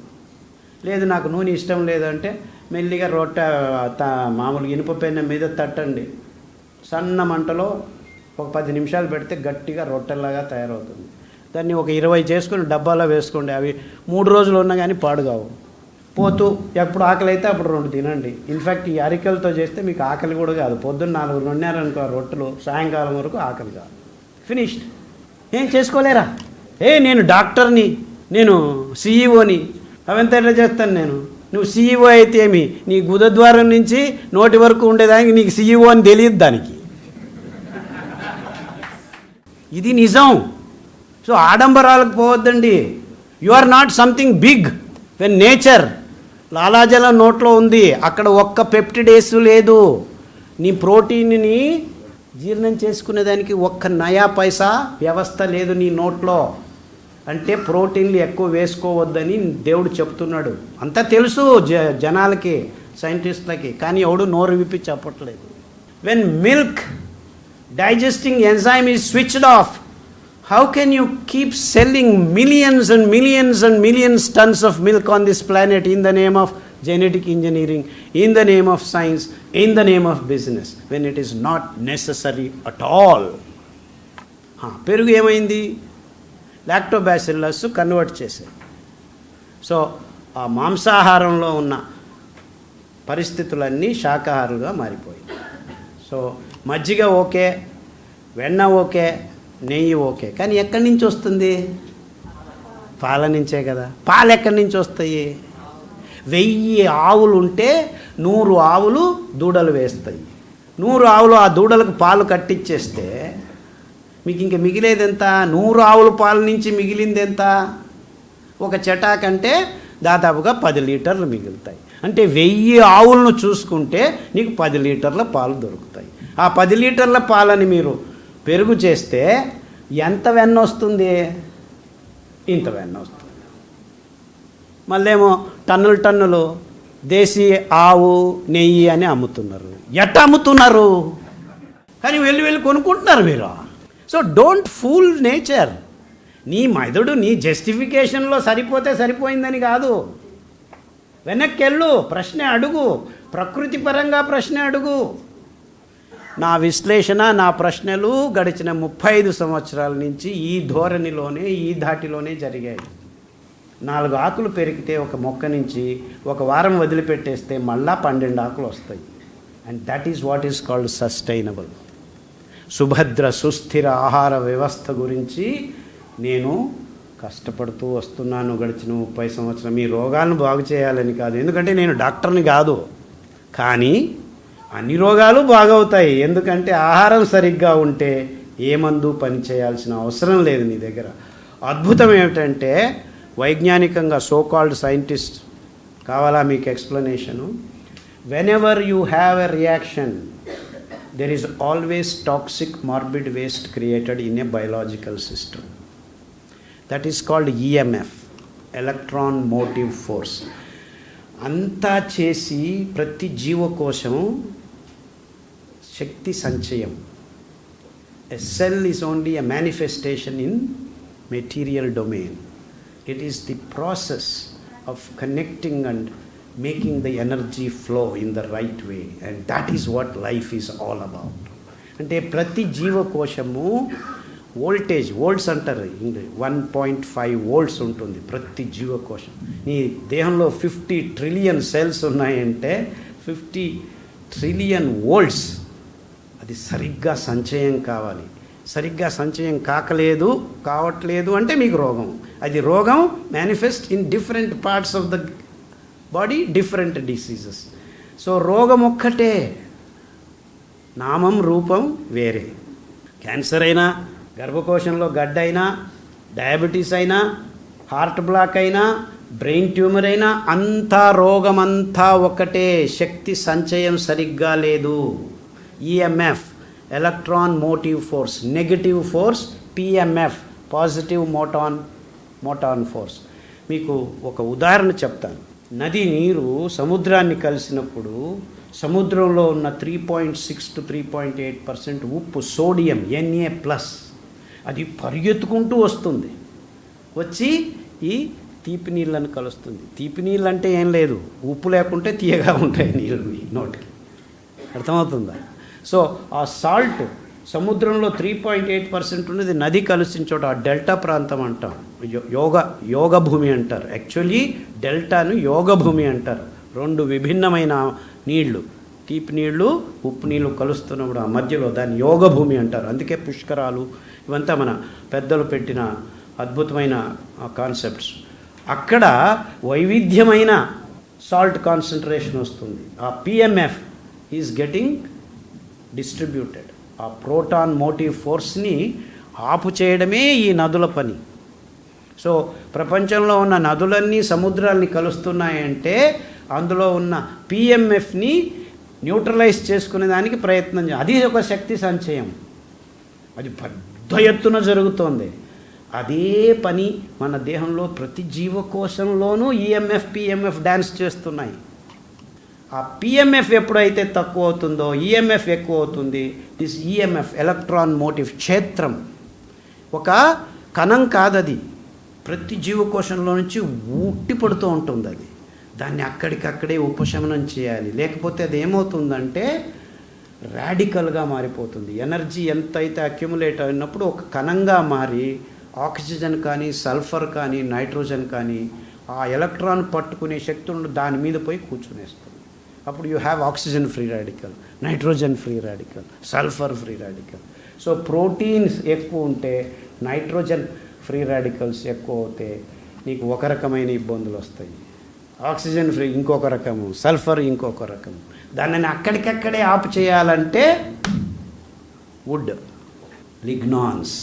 లేదు నాకు నూనె ఇష్టం లేదంటే మెల్లిగా రొట్టె మామూలుగా ఇనుప పెన్నె మీద తట్టండి. సన్న మంటలో ఒక 10 నిమిషాలు పెడితే గట్టిగా రొట్టెలాగా తయారవుతుంది. దాన్ని ఒక 20 చేసుకొని డబ్బాలో వేసుకోండి. అవి 3 రోజులు ఉన్నా కానీ పాడుగావు. పోతూ ఎప్పుడు ఆకలి అయితే అప్పుడు 2 తినండి. ఇన్ఫ్యాక్ట్ ఈ అరికలతో చేస్తే మీకు ఆకలి కూడా కాదు. పొద్దున్న 4 వండారనుకో రొట్టెలు, సాయంకాలం వరకు ఆకలి కాదు. ఫినిష్డ్. ఏం చేసుకోలేరా? నేను డాక్టర్ని, నేను సీఈఓని, అవంతా ఎట్లా చేస్తాను నేను? నువ్వు సీఈఓ అయితే ఏమి, నీ గుదద్వారం నుంచి నోటి వరకు ఉండేదానికి నీకు సీఈఓ అని తెలియదు దానికి. ఇది నిజం. సో ఆడంబరాలకు పోవద్దండి. You are not something big. When nature లాలాజలం నోట్లో ఉంది, అక్కడ ఒక్క పెప్టిడేస్ లేదు. నీ ప్రోటీన్ని జీర్ణం చేసుకునేదానికి ఒక్క నయా పైసా వ్యవస్థ లేదు నీ నోట్లో. అంటే ప్రోటీన్లు ఎక్కువ వేసుకోవద్దని దేవుడు చెప్తున్నాడు. అంతా తెలుసు జనాలకి, సైంటిస్టులకి, కానీ ఎవడు నోరు విప్పి చెప్పట్లేదు. When milk digesting enzyme is switched off, how can you keep selling millions and millions and millions tons of milk on this planet in the name of genetic engineering, in the name of science, in the name of business, when it is not necessary at all? పెరుగు ఏమైంది? Lactobacillus convert చేశారు. So ఆ మాంసాహారంలో ఉన్న పరిస్థితులన్నీ శాకాహారులుగా మారిపోయాయి. So మజ్జిగ okay, వెన్న okay, నెయ్యి ఓకే, కానీ ఎక్కడి నుంచి వస్తుంది? పాల నుంచే కదా. పాలు ఎక్కడి నుంచి వస్తాయి? 1000 ఆవులు ఉంటే 100 ఆవులు దూడలు వేస్తాయి. 100 ఆవులు ఆ దూడలకు పాలు కట్టించేస్తే మీకు ఇంక మిగిలేది ఎంత? 100 ఆవుల పాల నుంచి మిగిలింది ఎంత? ఒక చటాకంటే దాదాపుగా 10 లీటర్లు మిగులుతాయి. అంటే 1000 ఆవులను చూసుకుంటే నీకు 10 లీటర్ల పాలు దొరుకుతాయి. ఆ 10 లీటర్ల పాలని మీరు పెరుగు చేస్తే ఎంత వెన్న వస్తుంది? ఇంత వెన్న వస్తుంది. మళ్ళేమో టన్నులు దేశీ ఆవు నెయ్యి అని అమ్ముతున్నారు. ఎట్లా అమ్ముతున్నారు? కానీ వెళ్ళి కొనుక్కుంటున్నారు మీరు. So don't fool nature. నీ మెదడు నీ జస్టిఫికేషన్లో సరిపోతే సరిపోయిందని కాదు. వెనక్కెళ్ళు, ప్రశ్న అడుగు, ప్రకృతి పరంగా ప్రశ్న అడుగు. నా విశ్లేషణ, నా ప్రశ్నలు గడిచిన 35 సంవత్సరాల నుంచి ఈ ధోరణిలోనే, ఈ ధాటిలోనే జరిగాయి. 4 ఆకులు పెరిగితే ఒక మొక్క నుంచి ఒక వారం వదిలిపెట్టేస్తే మళ్ళా 12 ఆకులు వస్తాయి. And that is what is called sustainable. Subhadra సుస్థిర ఆహార వ్యవస్థ గురించి నేను కష్టపడుతూ వస్తున్నాను గడిచిన 30 సంవత్సరం. మీ రోగాలను బాగు చేయాలని కాదు, ఎందుకంటే నేను డాక్టర్ని కాదు. కానీ అన్ని రోగాలు బాగవుతాయి, ఎందుకంటే ఆహారం సరిగ్గా ఉంటే ఏ మందు పని చేయాల్సిన అవసరం లేదు నీ దగ్గర. అద్భుతం ఏమిటంటే వైజ్ఞానికంగా సోకాల్డ్ సైంటిస్ట్ కావాలా మీకు explanation? Whenever you have a reaction there is always toxic morbid waste created in a biological system. That is called EMF, electron motive force. అంతా చేసి ప్రతి జీవకోశం శక్తి సంచయం. A cell is only a manifestation in material domain. It is the process of connecting and making the energy flow in the right way, and that is what life is all about. అంటే ప్రతి జీవకోశము volts అంటారు, 1.5 volts ఉంటుంది ప్రతి జీవకోశం. నీ దేహంలో 50 trillion cells ఉన్నాయంటే 50 trillion volts. అది సరిగ్గా సంచయం కావాలి. సరిగ్గా సంచయం కావట్లేదు అంటే మీకు రోగం. అది రోగం manifest in different parts of the body, different diseases. So రోగం ఒక్కటే, నామం రూపం వేరే. క్యాన్సర్ అయినా, గర్భకోశంలో గడ్డ అయినా, డయాబెటీస్ అయినా, హార్ట్ బ్లాక్ అయినా, బ్రెయిన్ ట్యూమర్ అయినా, అంతా రోగమంతా ఒకటే. శక్తి సంచయం సరిగ్గా లేదు. EMF, electron motive force, negative force PMF, positive motive force. మీకు ఒక ఉదాహరణ చెప్తాను. నది నీరు సముద్రాన్ని కలిసినప్పుడు సముద్రంలో ఉన్న 3.6 to 3.8% ఉప్పు, సోడియం Na+, అది పరిగెత్తుకుంటూ వస్తుంది, వచ్చి ఈ తీపి నీళ్ళను కలుస్తుంది. తీపి నీళ్ళు అంటే ఏం లేదు, ఉప్పు లేకుంటే తీయగా ఉంటాయి నీళ్ళు నోటికి. అర్థమవుతుందా? సో ఆ సాల్ట్ సముద్రంలో 3.8% ఉన్నది, నది కలిసిన చోట ఆ డెల్టా ప్రాంతం అంటాం, యోగ భూమి అంటారు. యాక్చువల్లీ డెల్టాను యోగ భూమి అంటారు. 2 విభిన్నమైన నీళ్లు, తీపి నీళ్లు, ఉప్పు నీళ్లు కలుస్తున్నప్పుడు ఆ మధ్యలో దాన్ని యోగ భూమి అంటారు. అందుకే పుష్కరాలు ఇవంతా మన పెద్దలు పెట్టిన అద్భుతమైన కాన్సెప్ట్స్. అక్కడ వైవిధ్యమైన సాల్ట్ కాన్సన్ట్రేషన్ వస్తుంది. ఆ పిఎంఎఫ్ ఈజ్ గెటింగ్ డిస్ట్రిబ్యూటెడ్. ఆ ప్రోటాన్ మోటివ్ ఫోర్స్ని ఆపు చేయడమే ఈ నదుల పని. సో ప్రపంచంలో ఉన్న నదులన్నీ సముద్రాల్ని కలుస్తున్నాయంటే అందులో ఉన్న పిఎంఎఫ్ని న్యూట్రలైజ్ చేసుకునే దానికి ప్రయత్నం అది ఒక శక్తి సంచయం. అది పెద్ద ఎత్తున జరుగుతోంది. అదే పని మన దేహంలో ప్రతి జీవకోశంలోనూ ఈఎంఎఫ్, పిఎంఎఫ్ డ్యాన్స్ చేస్తున్నాయి. ఆ పిఎంఎఫ్ ఎప్పుడైతే తక్కువ అవుతుందో ఈఎంఎఫ్ ఎక్కువ అవుతుంది. దిస్ ఈఎంఎఫ్, ఎలక్ట్రాన్ మోటివ్, క్షేత్రం ఒక కణం కాదది, ప్రతి జీవకోశంలో నుంచి ఉట్టి పడుతూ ఉంటుంది. అది దాన్ని అక్కడికక్కడే ఉపశమనం చేయాలి, లేకపోతే అది ఏమవుతుందంటే రాడికల్గా మారిపోతుంది. ఎనర్జీ ఎంతైతే అక్యుములేట్ అయినప్పుడు ఒక కణంగా మారి ఆక్సిజన్ కానీ, సల్ఫర్ కానీ, నైట్రోజన్ కానీ ఆ ఎలక్ట్రాన్ పట్టుకునే శక్తి ఉండి దాని మీద పోయి కూర్చునేస్తుంది. అప్పుడు you have oxygen free radical, nitrogen free radical, sulphur free radical. So proteins ఎక్కువ ఉంటే నైట్రోజన్ ఫ్రీ రాడికల్స్ ఎక్కువ అవుతే నీకు ఒక రకమైన ఇబ్బందులు వస్తాయి. ఆక్సిజన్ ఫ్రీ ఇంకొక రకము, సల్ఫర్ ఇంకొక రకము. దానిని అక్కడికక్కడే ఆపు చేయాలంటే వుడ్, లిగ్నాన్స్.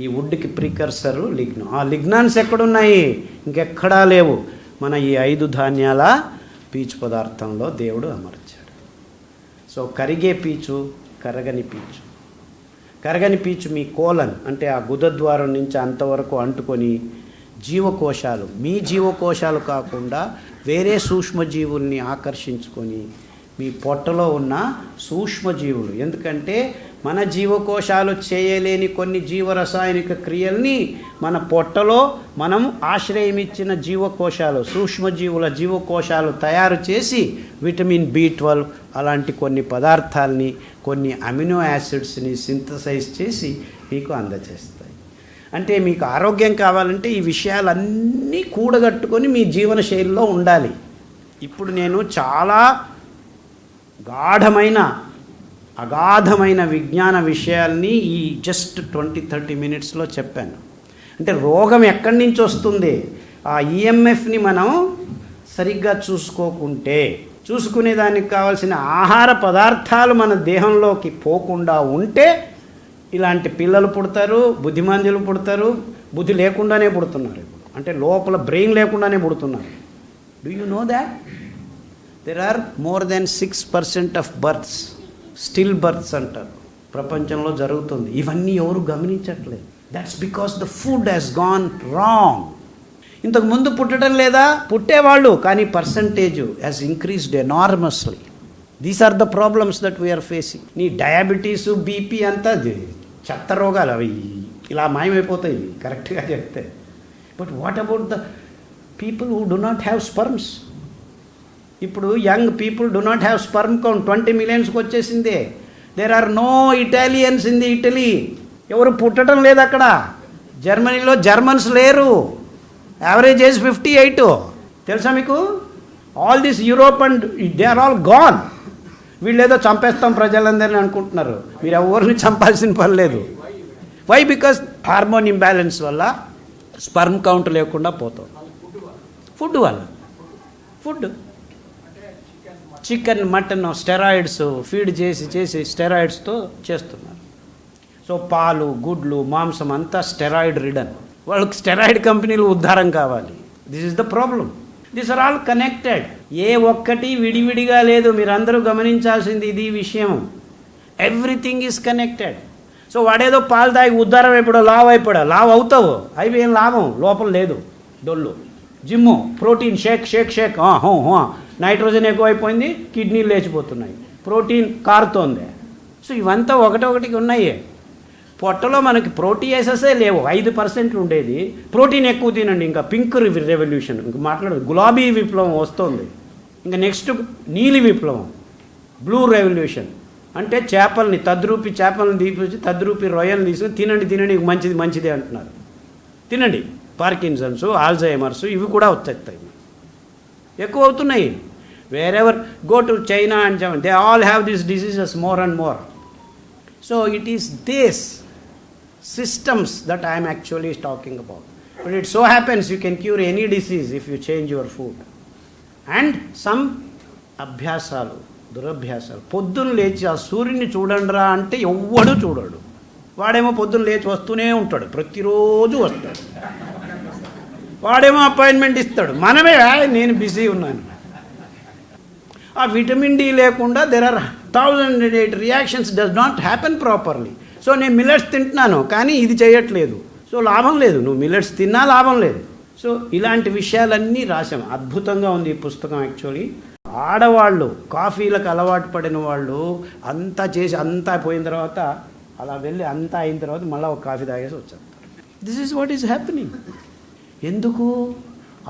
ఈ వుడ్కి ప్రికర్సరు లిగ్నాన్. ఆ లిగ్నాన్స్ ఎక్కడున్నాయి? ఇంకెక్కడా లేవు. మన ఈ 5 ధాన్యాల పీచు పదార్థంలో దేవుడు అమర్చాడు. సో కరిగే పీచు, కరగని పీచు. కరగని పీచు మీ కోలన్ అంటే ఆ గుదద్వారం నుంచి అంతవరకు అంటుకొని జీవకోశాలు, మీ జీవకోశాలు కాకుండా వేరే సూక్ష్మజీవుల్ని ఆకర్షించుకొని మీ పొట్టలో ఉన్న సూక్ష్మజీవులు, ఎందుకంటే మన జీవకోశాలు చేయలేని కొన్ని జీవరసాయనిక క్రియల్ని మన పొట్టలో మనం ఆశ్రయం ఇచ్చిన జీవకోశాలు, సూక్ష్మజీవుల జీవకోశాలు తయారు చేసి విటమిన్ B12 అలాంటి కొన్ని పదార్థాలని, కొన్ని అమినో యాసిడ్స్ని సింథసైజ్ చేసి మీకు అందజేస్తాయి. అంటే మీకు ఆరోగ్యం కావాలంటే ఈ విషయాలన్నీ కూడగట్టుకొని మీ జీవన శైలిలో ఉండాలి. ఇప్పుడు నేను చాలా అగాధమైన విజ్ఞాన విషయాల్ని ఈ జస్ట్ 20-30 మినిట్స్లో చెప్పాను. అంటే రోగం ఎక్కడి నుంచి వస్తుంది? ఆ ఈఎంఎఫ్ని మనం సరిగ్గా చూసుకునేదానికి కావాల్సిన ఆహార పదార్థాలు మన దేహంలోకి పోకుండా ఉంటే ఇలాంటి పిల్లలు పుడతారు, బుద్ధిమంతులు పుడతారు, బుద్ధి లేకుండానే పుడుతున్నారు. అంటే లోపల బ్రెయిన్ లేకుండానే పుడుతున్నారు. Do you know that? There are more than 6% of births, still births అంటారు, ప్రపంచంలో జరుగుతుంది. ఇవన్నీ ఎవరు గమనించట్లేదు. That's because the food has gone wrong. ఇంతకు ముందు పుట్టడం లేదా? పుట్టేవాళ్ళు, కానీ percentage has increased enormously. These are the problems that we're facing. నీ డయాబెటీసు, బీపీ అంతా చెత్త రోగాలు, అవి ఇలా మాయమైపోతాయి కరెక్ట్గా చెప్తే. But what about the people who do not have sperms? ఇప్పుడు young people do not have sperm count 20 మిలియన్స్కి వచ్చేసిందే. There are no Italians in the Italy. ఎవరు పుట్టడం లేదు అక్కడ. జర్మనీలో జర్మన్స్ లేరు. Average age 58. తెలుసా మీకు? All this Europe and they are all gone. వీళ్ళేదో చంపేస్తాం ప్రజలందరినీ అనుకుంటున్నారు. మీరు ఎవరిని చంపాల్సిన పని లేదు. వై? బికాస్ హార్మోన్ ఇంబ్యాలెన్స్ వల్ల స్పర్మ్ కౌంట్ లేకుండా పోతాం. ఫుడ్ వల్ల. Food chicken, mutton, steroids feed చేసి స్టెరాయిడ్స్తో చేస్తున్నారు. సో పాలు, గుడ్లు, మాంసం అంతా స్టెరాయిడ్ రిడన్. వాళ్ళకి స్టెరాయిడ్ కంపెనీలు ఉద్ధారం కావాలి. This is the problem. This are all connected. ఏ ఒక్కటి విడివిడిగా లేదు. మీరందరూ గమనించాల్సింది ఇది విషయం. Everything is connected. సో వాడేదో పాలు తాగి ఉద్ధారం అయిపోయాడు, లావ్ అవుతావు. అవి ఏం లాభం, లోపల లేదు. డొల్లు, జిమ్ము, ప్రోటీన్ షేక్ నైట్రోజన్ ఎక్కువైపోయింది, కిడ్నీలు లేచిపోతున్నాయి, ప్రోటీన్ కారుతోంది. సో ఇవంతా ఒకటొకటికి ఉన్నాయి. పొట్టలో మనకి ప్రోటీయేసెసే లేవు. 5% ఉండేది. ప్రోటీన్ ఎక్కువ తినండి. ఇంకా పింక్ రెవల్యూషన్, ఇంకా మాట్లాడదు. గులాబీ విప్లవం వస్తుంది. ఇంకా నెక్స్ట్ నీలి విప్లవం, బ్లూ రెవల్యూషన్. అంటే చేపల్ని తీసుకొచ్చి తద్రూపి రొయ్యలను తీసుకుని తినండి మంచిది అంటున్నారు. తినండి. పార్కిన్సన్స్, ఆల్జైమర్స్ ఇవి కూడా వచ్చేస్తాయి, ఎక్కువ అవుతున్నాయి. Wherever go to China and Japan, they all have these diseases more and more. So it is this systems that I am actually talking about. But it so happens you can cure any disease if you change your food. And some అభ్యాసాలు, దురభ్యాసాలు. పొద్దున్న లేచి ఆ సూర్యుని చూడండిరా అంటే ఎవ్వడు చూడడు. వాడేమో పొద్దున్న లేచి వస్తూనే ఉంటాడు, ప్రతిరోజు వస్తాడు. వాడేమో అపాయింట్మెంట్ ఇస్తాడు, మనమే నేను బిజీ ఉన్నాను. ఆ విటమిన్ డి లేకుండా there are 1008 reactions does not happen properly. So నేను మిల్లెట్స్ తింటున్నాను, కానీ ఇది చేయట్లేదు. సో లాభం లేదు. నువ్వు మిల్లెట్స్ తిన్నా లాభం లేదు. సో ఇలాంటి విషయాలన్నీ రాశాం. అద్భుతంగా ఉంది ఈ పుస్తకం యాక్చువల్లీ. ఆడవాళ్ళు కాఫీలకు అలవాటు పడిన వాళ్ళు అంతా చేసి అంతా పోయిన తర్వాత అలా వెళ్ళి అంతా అయిన తర్వాత మళ్ళీ ఒక కాఫీ తాగేసి వచ్చేస్తారు. This is what is happening. ఎందుకు?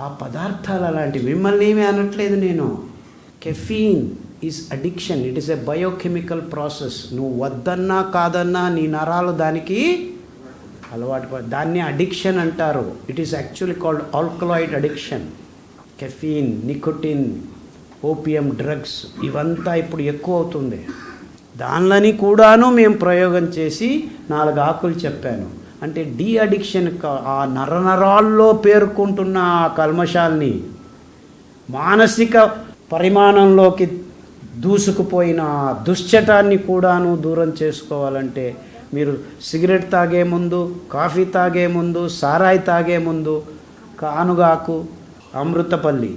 ఆ పదార్థాలు అలాంటివి. మిమ్మల్ని ఏమీ అనట్లేదు నేను. Caffeine is addiction. It is a biochemical process. నువ్వు వద్దన్నా కాదన్నా నీ నరాలు దానికి అలవాటు దాన్ని అడిక్షన్ అంటారు. It is actually called alkaloid addiction. Caffeine, nicotine, opium drugs ఇవంతా ఇప్పుడు ఎక్కువ అవుతుంది. దానిలని కూడాను మేము ప్రయోగం చేసి 4 ఆకులు చెప్పాను. అంటే డీ అడిక్షన్, ఆ నరనరాల్లో పేర్కొంటున్న ఆ కల్మషాల్ని, మానసిక పరిమాణంలోకి దూసుకుపోయిన దుశ్చటాన్ని కూడాను దూరం చేసుకోవాలంటే మీరు సిగరెట్ తాగే ముందు, కాఫీ తాగే ముందు, సారాయి తాగే ముందు కానుగాకు, అమృతపల్లి,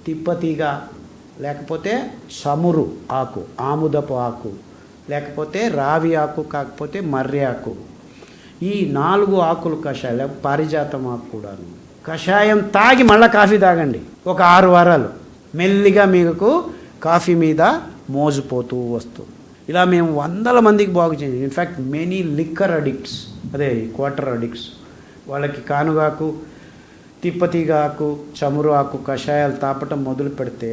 తిప్పతీగ, లేకపోతే చమురు ఆకు, ఆముదపు ఆకు, లేకపోతే రావి ఆకు, కాకపోతే మర్రి ఆకు, ఈ 4 ఆకులు కషాయం, పారిజాతం ఆకు కూడాను కషాయం తాగి మళ్ళీ కాఫీ తాగండి ఒక 6 వారాలు. మెల్లిగా మీకు కాఫీ మీద మోజుపోతూ వస్తుంది. ఇలా మేము 100 మందికి బాగు చేయండి. ఇన్ఫ్యాక్ట్ మెనీ లిక్కర్ అడిక్ట్స్, అదే క్వార్టర్ అడిక్ట్స్, వాళ్ళకి కానుగాకు, తిప్పతీగ ఆకు, చమురు ఆకు కషాయాలు తాపటం మొదలు పెడితే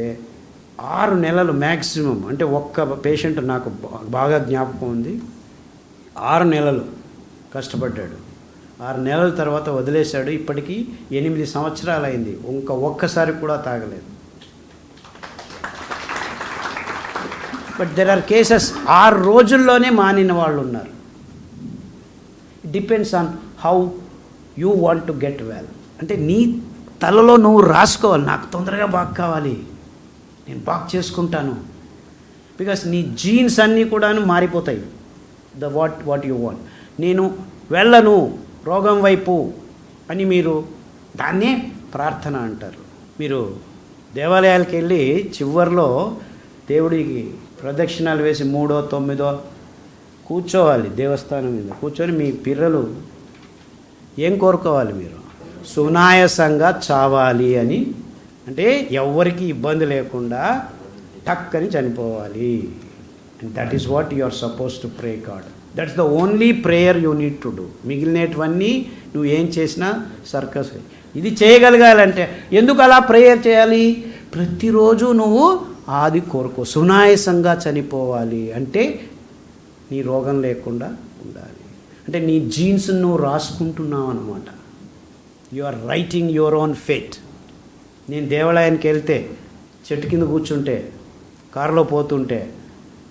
6 నెలలు మ్యాక్సిమం, అంటే ఒక్క పేషెంట్ నాకు బాగా జ్ఞాపకం ఉంది, 6 నెలలు కష్టపడ్డాడు. 6 నెలల తర్వాత వదిలేశాడు. ఇప్పటికీ 8 సంవత్సరాలు అయింది, ఒక్కసారి కూడా తాగలేదు. బట్ దెర్ ఆర్ కేసెస్ 6 రోజుల్లోనే మానిన వాళ్ళు ఉన్నారు. It depends on how you want to get well. అంటే నీ తలలో నువ్వు రాసుకోవాలి, నాకు తొందరగా బాగా కావాలి, నేను బాగా చేసుకుంటాను. బికాస్ నీ జీన్స్ అన్నీ కూడాను మారిపోతాయి. What you want. నేను వెళ్ళను రోగం వైపు అని మీరు దాన్నే ప్రార్థన అంటారు. మీరు దేవాలయాలకు వెళ్ళి చివరిలో దేవుడికి ప్రదక్షిణాలు వేసి 3వ 9వ కూర్చోవాలి, దేవస్థానం మీద కూర్చొని మీ పిర్రలు ఏం కోరుకోవాలి, మీరు సునాయాసంగా చావాలి అని. అంటే ఎవరికి ఇబ్బంది లేకుండా టక్కని చనిపోవాలి. And that is what you are suppose to pray God. That's the only prayer you need to do. మిగిలినటువన్నీ నువ్వు ఏం చేసినా సర్కస్. ఇది చేయగలగాలంటే ఎందుకు అలా ప్రేయర్ చేయాలి? ప్రతిరోజు నువ్వు ఆది కోరుకో, సునాయాసంగా చనిపోవాలి అంటే నీ రోగం లేకుండా ఉండాలి. అంటే నీ జీన్స్ నువ్వు రాసుకుంటున్నావు అన్నమాట. You are writing your own fate. నేను దేవాలయానికి వెళ్తే చెట్టు కింద కూర్చుంటే, కారులో పోతుంటే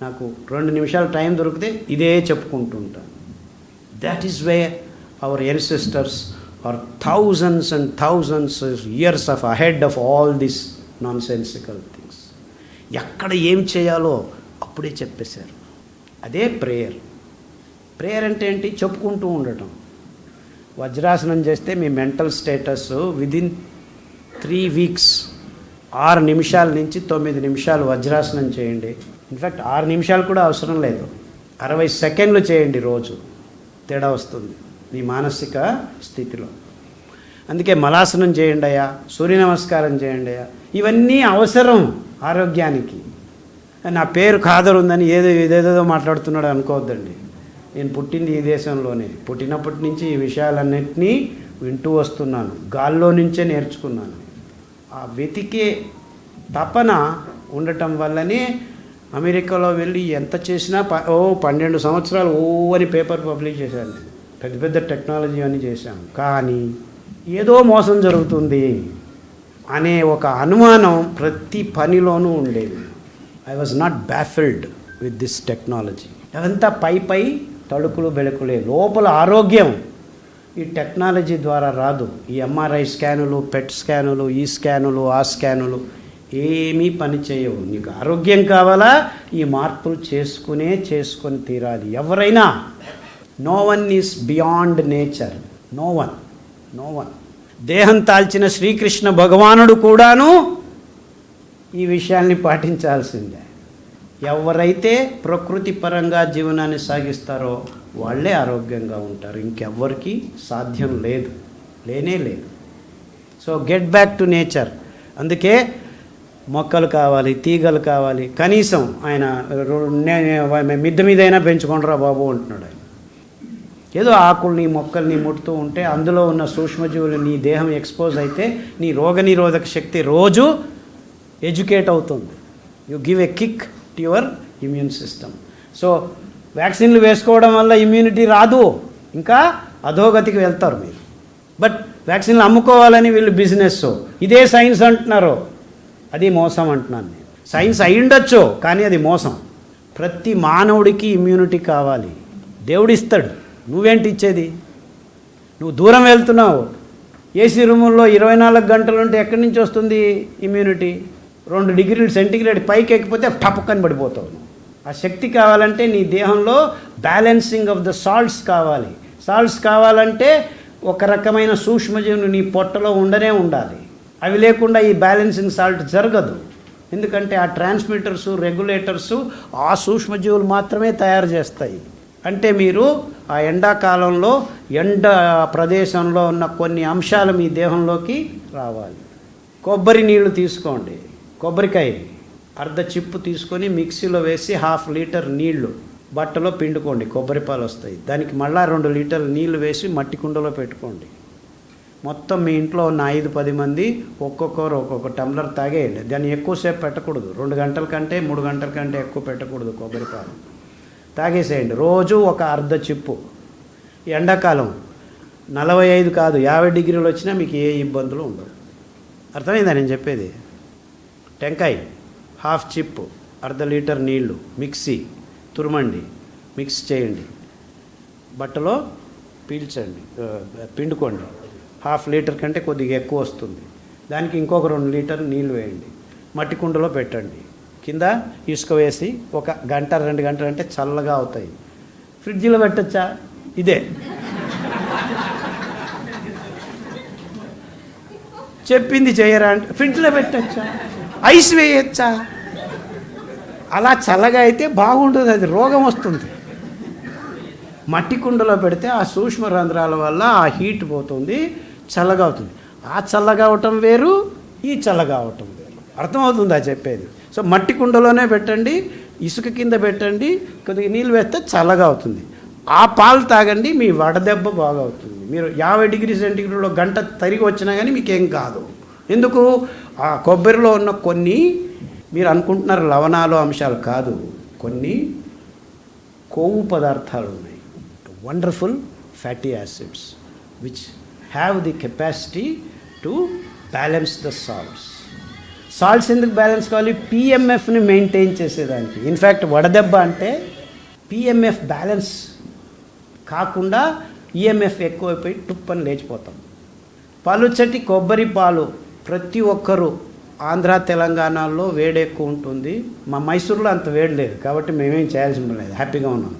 నాకు 2 నిమిషాలు టైం దొరికితే ఇదే చెప్పుకుంటూ ఉంటాను. That is where our ancestors are thousands and thousands years of ahead of all this nonsensical things. ఎక్కడ ఏం చేయాలో అప్పుడే చెప్పేశారు. అదే ప్రేయర్. ప్రేయర్ అంటే ఏంటి? చెప్పుకుంటూ ఉండటం. వజ్రాసనం చేస్తే మీ మెంటల్ స్టేటస్ విదిన్ 3 వీక్స్ 6 నిమిషాల నుంచి 9 నిమిషాలు వజ్రాసనం చేయండి. ఇన్ఫ్యాక్ట్ 6 నిమిషాలు కూడా అవసరం లేదు, 60 సెకండ్లు చేయండి రోజు. తేడా వస్తుంది మీ మానసిక స్థితిలో. అందుకే మలాసనం చేయండి అయ్యా, సూర్య నమస్కారం చేయండి అయ్యా, ఇవన్నీ అవసరం ఆరోగ్యానికి. నా పేరు ఖాదర్ ఉందని ఏదేదో మాట్లాడుతున్నాడు అనుకోవద్దండి. నేను పుట్టింది ఈ దేశంలోనే, పుట్టినప్పటి నుంచి ఈ విషయాలన్నింటినీ వింటూ వస్తున్నాను, గాల్లో నుంచే నేర్చుకున్నాను. ఆ వెతికే తపన ఉండటం వల్లనే అమెరికాలో వెళ్ళి ఎంత చేసినా 12 సంవత్సరాలు అని పేపర్ పబ్లిష్ చేశాను. పెద్ద పెద్ద టెక్నాలజీ అని చేశాను. కానీ ఏదో మోసం జరుగుతుంది అనే ఒక అనుమానం ప్రతి పనిలోనూ ఉండేది. I was not baffled with this technology. అదంతా పై తడుకులు బెళకులే. లోపల ఆరోగ్యం ఈ టెక్నాలజీ ద్వారా రాదు. ఈ ఎంఆర్ఐ స్కానులు, పెట్ స్కానులు, ఈ స్కానులు, ఆ స్కానులు ఏమీ పని చేయవు. నీకు ఆరోగ్యం కావాలా, ఈ మార్పులు చేసుకొని తీరాలి. ఎవరైనా, no one is beyond nature. No one. దేహం తాల్చిన శ్రీకృష్ణ భగవానుడు కూడాను ఈ విషయాల్ని పాటించాల్సిందే. ఎవరైతే ప్రకృతి పరంగా జీవనాన్ని సాగిస్తారో వాళ్ళే ఆరోగ్యంగా ఉంటారు. ఇంకెవ్వరికి సాధ్యం లేదు, లేనే లేదు. So get back to nature. అందుకే మొక్కలు కావాలి, తీగలు కావాలి. కనీసం ఆయన మిద్దె మీదైనా పెంచుకోండిరా బాబు అంటున్నాడు ఆయన. ఏదో ఆకుల్ని మొక్కల్ని ముట్టుతూ ఉంటే అందులో ఉన్న సూక్ష్మజీవులు నీ దేహం ఎక్స్పోజ్ అయితే నీ రోగనిరోధక శక్తి రోజు ఎడ్యుకేట్ అవుతుంది. You give a kick to your immune system. So వ్యాక్సిన్లు వేసుకోవడం వల్ల ఇమ్యూనిటీ రాదు, ఇంకా అధోగతికి వెళ్తారు మీరు. బట్ వ్యాక్సిన్లు అమ్ముకోవాలని వీళ్ళు బిజినెస్, ఇదే సైన్స్ అంటున్నారు. అది మోసం అంటున్నాను నేను. సైన్స్ అయ్యుండొచ్చు కానీ అది మోసం. ప్రతి మానవుడికి ఇమ్యూనిటీ కావాలి, దేవుడు ఇస్తాడు. నువ్వేంటి ఇచ్చేది? నువ్వు దూరం వెళ్తున్నావు. ఏసీ రూముల్లో 24 గంటలు ఉంటే ఎక్కడి నుంచి వస్తుంది ఇమ్యూనిటీ? 2 డిగ్రీలు సెంటిగ్రేడ్ పైకి ఎక్కిపోతే టపక్కని పడిపోతావు. ఆ శక్తి కావాలంటే నీ దేహంలో బ్యాలెన్సింగ్ ఆఫ్ ద సాల్ట్స్ కావాలి. సాల్ట్స్ కావాలంటే ఒక రకమైన సూక్ష్మజీవులు నీ పొట్టలో ఉండనే ఉండాలి. అవి లేకుండా ఈ బ్యాలెన్సింగ్ సాల్ట్ జరగదు. ఎందుకంటే ఆ ట్రాన్స్మిటర్సు, రెగ్యులేటర్సు ఆ సూక్ష్మజీవులు మాత్రమే తయారు చేస్తాయి. అంటే మీరు ఆ ఎండాకాలంలో ఎండ ప్రదేశంలో ఉన్న కొన్ని అంశాలు మీ దేహంలోకి రావాలి. కొబ్బరి నీళ్లు తీసుకోండి. కొబ్బరికాయ అర్ధ చిప్పు తీసుకొని మిక్సీలో వేసి 1/2 లీటర్ నీళ్లు బట్టలో పిండుకోండి. కొబ్బరి పాలు వస్తాయి. దానికి మళ్ళా 2 లీటర్లు నీళ్లు వేసి మట్టి కుండలో పెట్టుకోండి. మొత్తం మీ ఇంట్లో ఉన్న 5-10 మంది ఒక్కొక్కరు ఒక్కొక్క టంబ్లర్ తాగేయండి. దాన్ని ఎక్కువసేపు పెట్టకూడదు. 2 గంటల కంటే 3 గంటల కంటే ఎక్కువ పెట్టకూడదు కొబ్బరి పాలు. తాగేసేయండి. రోజు ఒక అర్ధ చిప్పు. ఎండాకాలం 45 కాదు 50 డిగ్రీలు వచ్చినా మీకు ఏ ఇబ్బందులు ఉండవు. అర్థమైందా నేను చెప్పేది? టెంకాయ 1/2 చిప్పు, అర్ధ లీటర్ నీళ్లు, మిక్సీ తురమండి, మిక్స్ చేయండి, బట్టలో పీల్చండి, పిండుకోండి. 1/2 లీటర్ కంటే కొద్దిగా ఎక్కువ వస్తుంది. దానికి ఇంకొక 2 లీటర్ నీళ్ళు వేయండి. మట్టి కుండలో పెట్టండి. కింద ఇసుక వేసి 1 గంట 2 గంటలు అంటే చల్లగా అవుతాయి. ఫ్రిడ్జ్లో పెట్టచ్చా? ఇదే చెప్పింది చేయరా అంటే ఫ్రిడ్జ్లో పెట్టచ్చా? ఐస్ వేయచ్చా? అలా చల్లగా అయితే బాగుంటుంది, అది రోగం వస్తుంది. మట్టి కుండలో పెడితే ఆ సూక్ష్మ రంధ్రాల వల్ల ఆ హీట్ పోతుంది, చల్లగా అవుతుంది. ఆ చల్లగా అవటం వేరు, ఈ చల్లగా అవటం వేరు. అర్థమవుతుందా చెప్పేది? సో మట్టి కుండలోనే పెట్టండి, ఇసుక కింద పెట్టండి, కొద్దిగా నీళ్ళు వేస్తే చల్లగా అవుతుంది. ఆ పాలు తాగండి, మీ వడదెబ్బ బాగా అవుతుంది. మీరు 50 డిగ్రీ సెంటీగ్రేడ్లో గంట తిరిగి వచ్చినా కానీ మీకేం కాదు. ఎందుకు? ఆ కొబ్బరిలో ఉన్న కొన్ని మీరు అనుకుంటున్నారు లవణాలు అంశాలు కాదు, కొన్ని కొవ్వు పదార్థాలు ఉన్నాయి. Wonderful fatty acids which have the capacity to balance the salts. Salts ఎందుకు బ్యాలెన్స్ కావాలి? పిఎంఎఫ్ని మెయింటైన్ చేసేదానికి. ఇన్ఫ్యాక్ట్ వడదెబ్బ అంటే పిఎంఎఫ్ బ్యాలెన్స్ కాకుండా ఈఎంఎఫ్ ఎక్కువైపోయి టుప్పని లేచిపోతాం. పలుచటి కొబ్బరి పాలు ప్రతి ఒక్కరూ ఆంధ్ర తెలంగాణలో వేడి ఎక్కువ ఉంటుంది. మా మైసూరులో అంత వేడి లేదు కాబట్టి మేమేం చేయాల్సిన పని లేదు, హ్యాపీగా ఉన్నాం.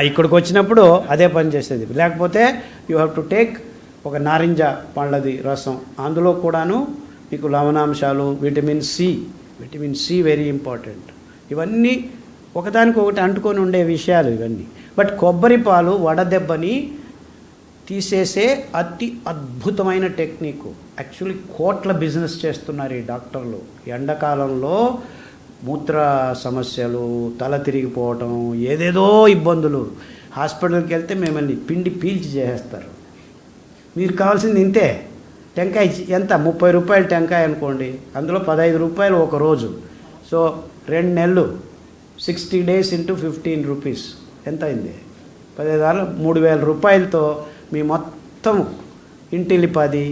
ఇక్కడికి వచ్చినప్పుడు అదే పని చేసేది. లేకపోతే యూ హ్యావ్ టు టేక్ ఒక నారింజ పండ్లది రసం, అందులో కూడాను మీకు లవణాంశాలు, విటమిన్ సి వెరీ ఇంపార్టెంట్. ఇవన్నీ ఒకదానికొకటి అంటుకొని ఉండే విషయాలు ఇవన్నీ. బట్ కొబ్బరి పాలు వడదెబ్బని తీసేసే అతి అద్భుతమైన టెక్నిక్. యాక్చువల్లీ కోట్ల బిజినెస్ చేస్తున్నారు ఈ డాక్టర్లు. ఎండాకాలంలో మూత్ర సమస్యలు, తల తిరిగిపోవటం, ఏదేదో ఇబ్బందులు. హాస్పిటల్కి వెళ్తే మిమ్మల్ని పిండి పీల్చి చేసేస్తారు. మీరు కావాల్సింది ఇంతే. టెంకాయ ఎంత? 30 రూపాయలు టెంకాయ అనుకోండి, అందులో 15 రూపాయలు ఒక రోజు. సో 2 నెలలు 60 days ఇంటూ 15 రూపీస్ ఎంత అయింది? 15 3,000 రూపాయలతో మీ మొత్తం ఇంటిల్లిపాది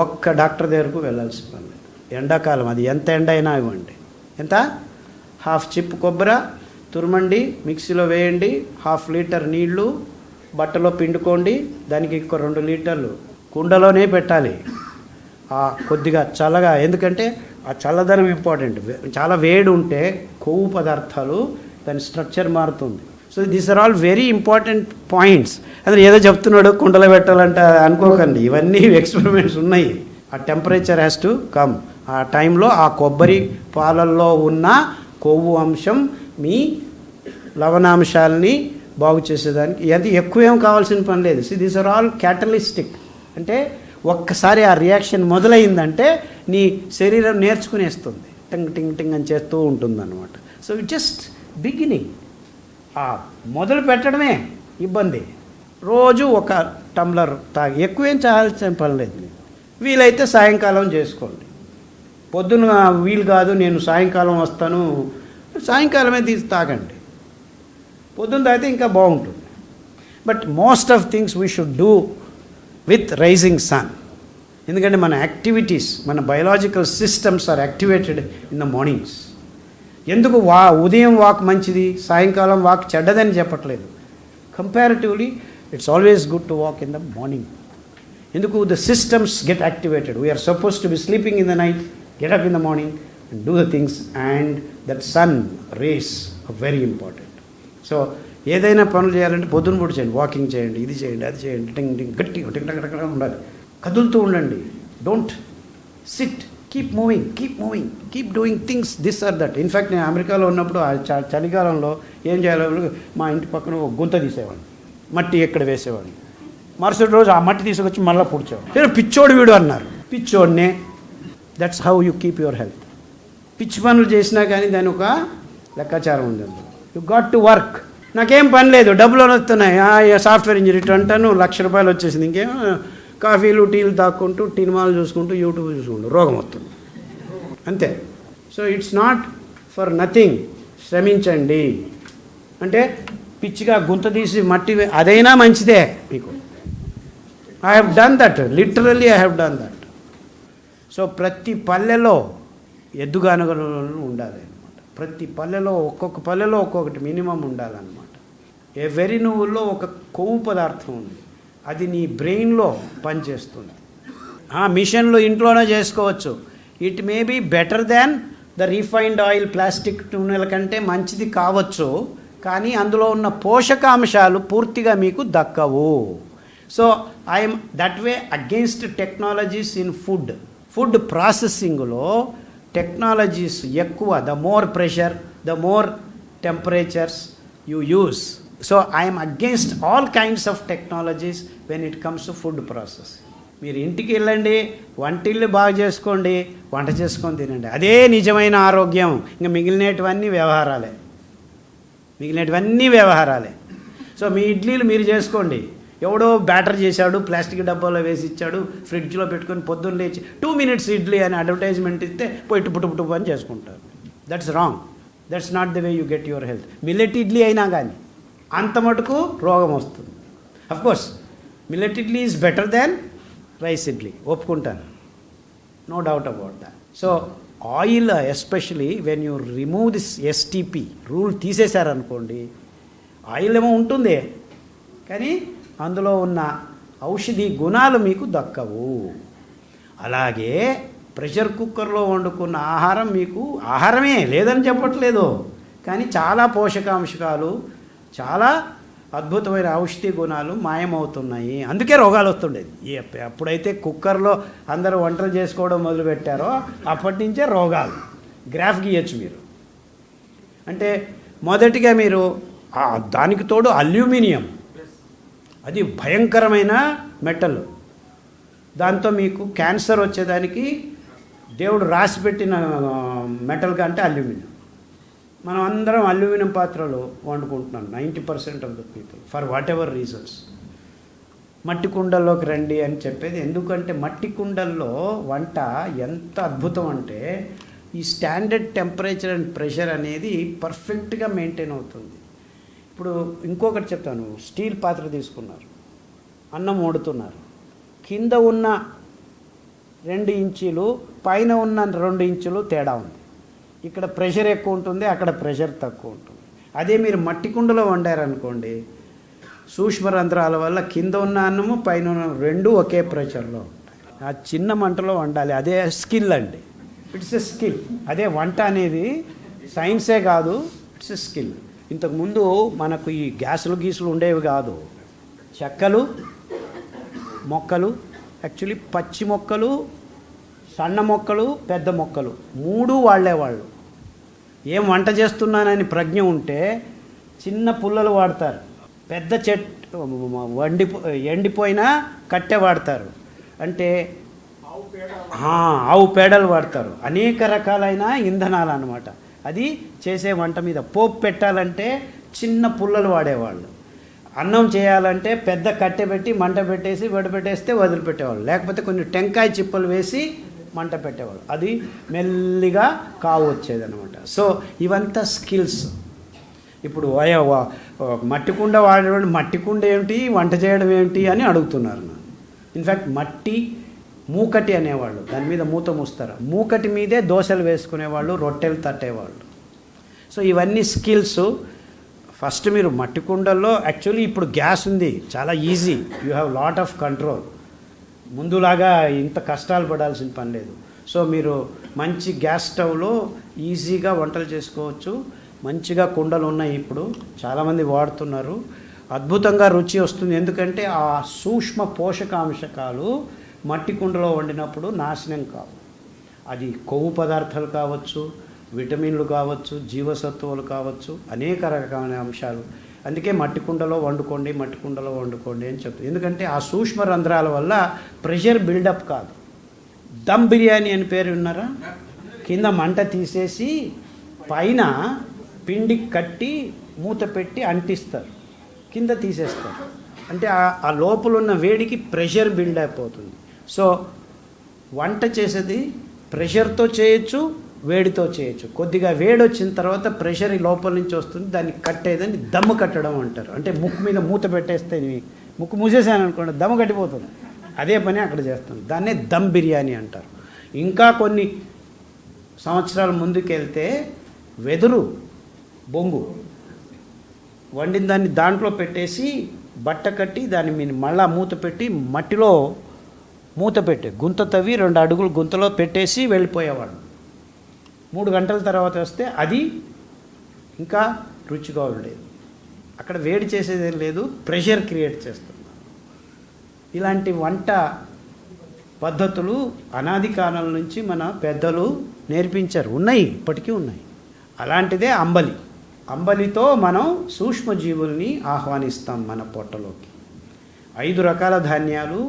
ఒక్క డాక్టర్ దగ్గరకు వెళ్ళాల్సి పని. ఎండాకాలం అది ఎంత ఎండ అయినా ఇవ్వండి. ఎంత? 1/2 చిప్ కొబ్బరి తురమండి, మిక్సీలో వేయండి, 1/2 లీటర్ నీళ్లు బట్టలో పిండుకోండి. దానికి ఇంకో 2 లీటర్లు కుండలోనే పెట్టాలి. కొద్దిగా చల్లగా, ఎందుకంటే ఆ చల్లదనం ఇంపార్టెంట్. చాలా వేడి ఉంటే కొవ్వు పదార్థాలు దాని స్ట్రక్చర్ మారుతుంది. So these are all very important points. అదే ఏదో చెప్తున్నాడు కుండలో పెట్టాలంటే అనుకోకండి, ఇవన్నీ ఎక్స్పెరిమెంట్స్ ఉన్నాయి. ఆ టెంపరేచర్ హ్యాస్ టు కమ్. ఆ టైంలో ఆ కొబ్బరి పాలల్లో ఉన్న కొవ్వు అంశం మీ లవణాంశాలని బాగు చేసేదానికి అది ఎక్కువ ఏం కావాల్సిన పని లేదు. See these are all catalystic. అంటే ఒక్కసారి ఆ రియాక్షన్ మొదలైందంటే నీ శరీరం నేర్చుకునేస్తుంది, టింగ్ టింగ్ టింగ్ అని చేస్తూ ఉంటుందన్నమాట. So it just beginning. మొదలు పెట్టడమే ఇబ్బంది. రోజు ఒక టంబ్లర్ తాగి ఎక్కువేం చేయాల్సిన పని లేదు. వీలైతే సాయంకాలం చేసుకోండి. పొద్దున వీలు కాదు, నేను సాయంకాలం వస్తాను, సాయంకాలమే తీసి తాగండి. పొద్దున్న తాగితే ఇంకా బాగుంటుంది. But most of things we should do with rising sun. ఎందుకంటే మన యాక్టివిటీస్, మన biological systems are activated in the mornings. ఎందుకు ఉదయం వాక్ మంచిది, సాయంకాలం వాక్ చెడ్డదని చెప్పట్లేదు. Comparatively it's always good to walk in the morning. ఎందుకు? The systems get activated. We're suppose to be sleeping in the night, get up in the morning. and do the things, and that sun rays are very important. So ఏదైనా పనులు చేయాలంటే పొద్దున పూట చేయండి, walking చేయండి, ఇది చేయండి, అది చేయండి, టింగ్ టింగ్ గట్టిగా టింగ్ టంగ్ టంగ్ టంగ్ ఉండాలి, కదులుతూ ఉండండి. Don't sit, keep moving, keep doing things this or that. In fact నేను అమెరికాలో ఉన్నప్పుడు ఆ చలికాలంలో ఏం చేయాలో మా ఇంటి పక్కన ఒక గుంత తీసేవాడిని, మట్టి ఎక్కడ వేసేవాడిని, మరుసటి రోజు ఆ మట్టి తీసుకొచ్చి మళ్ళీ పూడ్చేవాడు. నేను పిచ్చోడు వీడు అన్నారు, పిచ్చోడినే. That's how you keep your health. పిచ్చి పనులు చేసినా కానీ దాని ఒక లెక్కాచారం ఉంది. You got to work. నాకేం పని లేదు, డబ్బులు వస్తున్నాయి, సాఫ్ట్వేర్ ఇంజనీర్ అంటాను, ₹1,00,000 వచ్చేసింది, ఇంకేం కాఫీలు టీలు తాక్కుంటూ సినిమాలు చూసుకుంటూ యూట్యూబ్ చూసుకుంటూ రోగం వస్తుంది అంతే. So it's not for nothing. శ్రమించండి అంటే పిచ్చిగా గుంత తీసి మట్టి అదైనా మంచిదే మీకు. I have done that, literally I have done that. So ప్రతి పల్లెలో ఎద్దుగానుగలు ఉండాలి అనమాట. ప్రతి పల్లెలో ఒక్కొక్క పల్లెలో ఒక్కొక్కటి మినిమం ఉండాలన్నమాట. ఏ వెర్రి నువ్వుల్లో ఒక కొవ్వు పదార్థం ఉంది, అది నీ బ్రెయిన్లో పనిచేస్తుంది. మిషన్లు ఇంట్లోనే చేసుకోవచ్చు. It may be better than the refined oil, plastic నూనెల కంటే మంచిది కావచ్చు, కానీ అందులో ఉన్న పోషకాంశాలు పూర్తిగా మీకు దక్కవు. So I'm that way against technologies in food ప్రాసెసింగ్లో టెక్నాలజీస్ ఎక్కువ. The more pressure, the more temperatures you use. So I'm against all kinds of technologies when it comes to food process. మీరు ఇంటికి వెళ్ళండి, వంటిల్లు బాగా చేసుకోండి, వంట చేసుకొని తినండి, అదే నిజమైన ఆరోగ్యం. ఇంకా మిగిలినటువన్నీ వ్యవహారాలే. సో మీ ఇడ్లీలు మీరు చేసుకోండి. ఎవడో బ్యాటర్ చేశాడు, ప్లాస్టిక్ డబ్బాలో వేసి ఇచ్చాడు, ఫ్రిడ్జ్లో పెట్టుకొని పొద్దున్న లేచి 2 minutes ఇడ్లీ అని అడ్వర్టైజ్మెంట్ ఇస్తే పోయి టుపు అని చేసుకుంటారు. That's wrong. That's not the way you get your health. Millet idli అయినా కానీ అంత మటుకు రోగం వస్తుంది. Of course millet idli is better than rice idli, ఒప్పుకుంటాను, no doubt about that. So oil especially when you remove this STP rule తీసేశారనుకోండి, ఆయిల్ ఏమో ఉంటుంది కానీ అందులో ఉన్న ఔషధి గుణాలు మీకు దక్కవు. అలాగే ప్రెషర్ కుక్కర్లో వండుకున్న ఆహారం మీకు ఆహారమే లేదని చెప్పట్లేదు, కానీ చాలా పోషకాంశాలు, చాలా అద్భుతమైన ఔషధి గుణాలు మాయమవుతున్నాయి. అందుకే రోగాలు వస్తుండేది. ఎప్పుడైతే కుక్కర్లో అందరూ వంటలు చేసుకోవడం మొదలుపెట్టారో అప్పటి నుంచే రోగాలు. గ్రాఫ్ గీయచ్చు మీరు. అంటే మొదటిగా మీరు దానికి తోడు అల్యూమినియం, అది భయంకరమైన మెటల్. దాంతో మీకు క్యాన్సర్ వచ్చేదానికి దేవుడు రాసి పెట్టిన మెటల్ కంటే అల్యూమినియం. మనం అందరం అల్యూమినియం పాత్రలు వండుకుంటున్నాం 90% of the people for what ever reasons. మట్టి కుండల్లోకి రండి అని చెప్పేది ఎందుకంటే మట్టి కుండల్లో వంట ఎంత అద్భుతం అంటే ఈ స్టాండర్డ్ టెంపరేచర్ అండ్ ప్రెషర్ అనేది పర్ఫెక్ట్గా మెయింటైన్ అవుతుంది. ఇప్పుడు ఇంకొకటి చెప్తాను. స్టీల్ పాత్ర తీసుకున్నారు, అన్నం వండుతున్నారు, కింద ఉన్న 2 ఇంచీలు పైన ఉన్న 2 ఇంచులు తేడా ఉంది. ఇక్కడ ప్రెషర్ ఎక్కువ ఉంటుంది, అక్కడ ప్రెషర్ తక్కువ ఉంటుంది. అదే మీరు మట్టి కుండలో వండారనుకోండి, సూక్ష్మ రంధ్రాల వల్ల కింద ఉన్న అన్నము పైన ఉన్న 2 ఒకే ప్రెషర్లో ఉంటాయి. ఆ చిన్న మంటలో వండాలి. అదే స్కిల్ అండి. It's a skill. అదే వంట అనేది సైన్సే కాదు, ఇట్స్ ఎ స్కిల్. ఇంతకుముందు మనకు ఈ గీసులు ఉండేవి కాదు. చెక్కలు, మొక్కలు, యాక్చువల్లీ పచ్చి మొక్కలు, సన్న మొక్కలు, పెద్ద మొక్కలు 3 వాడేవాళ్ళు. ఏం వంట చేస్తున్నానని ప్రజ్ఞ ఉంటే చిన్న పుల్లలు వాడతారు, పెద్ద చెట్టు ఎండిపోయినా కట్టె వాడతారు, అంటే ఆవు పేడలు వాడతారు. అనేక రకాలైన ఇంధనాలు అన్నమాట. అది చేసే వంట మీద. పోపు పెట్టాలంటే చిన్న పుల్లలు వాడేవాళ్ళు. అన్నం చేయాలంటే పెద్ద కట్టె పెట్టి మంట పెట్టేసి వదిలిపెట్టేస్తే వదిలిపెట్టేవాళ్ళు, లేకపోతే కొన్ని టెంకాయ చిప్పలు వేసి మంట పెట్టేవాళ్ళు. అది మెల్లిగా కావు వచ్చేదనమాట. సో ఇవంతా స్కిల్స్. ఇప్పుడు మట్టి కుండ వాడేవాళ్ళు మట్టి కుండ ఏమిటి, వంట చేయడం ఏమిటి అని అడుగుతున్నారు. ఇన్ఫ్యాక్ట్ మట్టి మూకటి అనేవాళ్ళు, దాని మీద మూత మూస్తారు. మూకటి మీదే దోశలు వేసుకునేవాళ్ళు, రొట్టెలు తట్టేవాళ్ళు. సో ఇవన్నీ స్కిల్స్. ఫస్ట్ మీరు మట్టి కుండల్లో యాక్చువల్లీ ఇప్పుడు గ్యాస్ ఉంది, చాలా easy, you have lot of control. ముందులాగా ఇంత కష్టాలు పడాల్సిన పని లేదు. సో మీరు మంచి గ్యాస్ స్టవ్లో ఈజీగా వంటలు చేసుకోవచ్చు. మంచిగా కుండలు ఉన్నాయి, ఇప్పుడు చాలామంది వాడుతున్నారు. అద్భుతంగా రుచి వస్తుంది. ఎందుకంటే ఆ సూక్ష్మ పోషకాంశకాలు మట్టి కుండలో వండినప్పుడు నాశనం కావు. అది కొవ్వు పదార్థాలు కావచ్చు, విటమిన్లు కావచ్చు, జీవసత్వాలు కావచ్చు, అనేక రకమైన అంశాలు. అందుకే మట్టి కుండలో వండుకోండి, మట్టి కుండలో వండుకోండి అని చెప్తారు. ఎందుకంటే ఆ సూక్ష్మ రంధ్రాల వల్ల ప్రెషర్ బిల్డప్ కాదు. దమ్ బిర్యానీ అని పేరు విన్నారా? కింద మంట తీసేసి పైన పిండి కట్టి మూత పెట్టి అంటిస్తారు, కింద తీసేస్తారు. అంటే ఆ లోపల ఉన్న వేడికి ప్రెషర్ బిల్డప్ అవుతుంది. సో వంట చేసేది ప్రెషర్తో చేయొచ్చు, వేడితో చేయొచ్చు. కొద్దిగా వేడి వచ్చిన తర్వాత ప్రెషర్ లోపల నుంచి వస్తుంది, దాన్ని కట్టేదని దమ్ము కట్టడం అంటారు. అంటే ముక్కు మీద మూత పెట్టేస్తే, ముక్కు మూసేసాను అనుకోండి దమ్ము కట్టిపోతుంది. అదే పని అక్కడ చేస్తుంది. దాన్నే దమ్ బిర్యానీ అంటారు. ఇంకా కొన్ని సంవత్సరాల ముందుకెళ్తే వెదురు బొంగు వండిన దాన్ని దాంట్లో పెట్టేసి బట్ట కట్టి దాన్ని మీరు మళ్ళా మూత పెట్టి మట్టిలో మూత పెట్టి గుంత తవ్వి 2 అడుగులు గుంతలో పెట్టేసి వెళ్ళిపోయేవాడు. 3 గంటల తర్వాత వస్తే అది ఇంకా రుచిగా ఉండేది. అక్కడ వేడి చేసేది లేదు, ప్రెషర్ క్రియేట్ చేస్తుంది. ఇలాంటి వంట పద్ధతులు అనాది కాలం నుంచి మన పెద్దలు నేర్పించారు, ఉన్నాయి, ఇప్పటికీ ఉన్నాయి. అలాంటిదే అంబలి. అంబలితో మనం సూక్ష్మజీవుల్ని ఆహ్వానిస్తాం మన పొట్టలోకి. 5 రకాల ధాన్యాలు,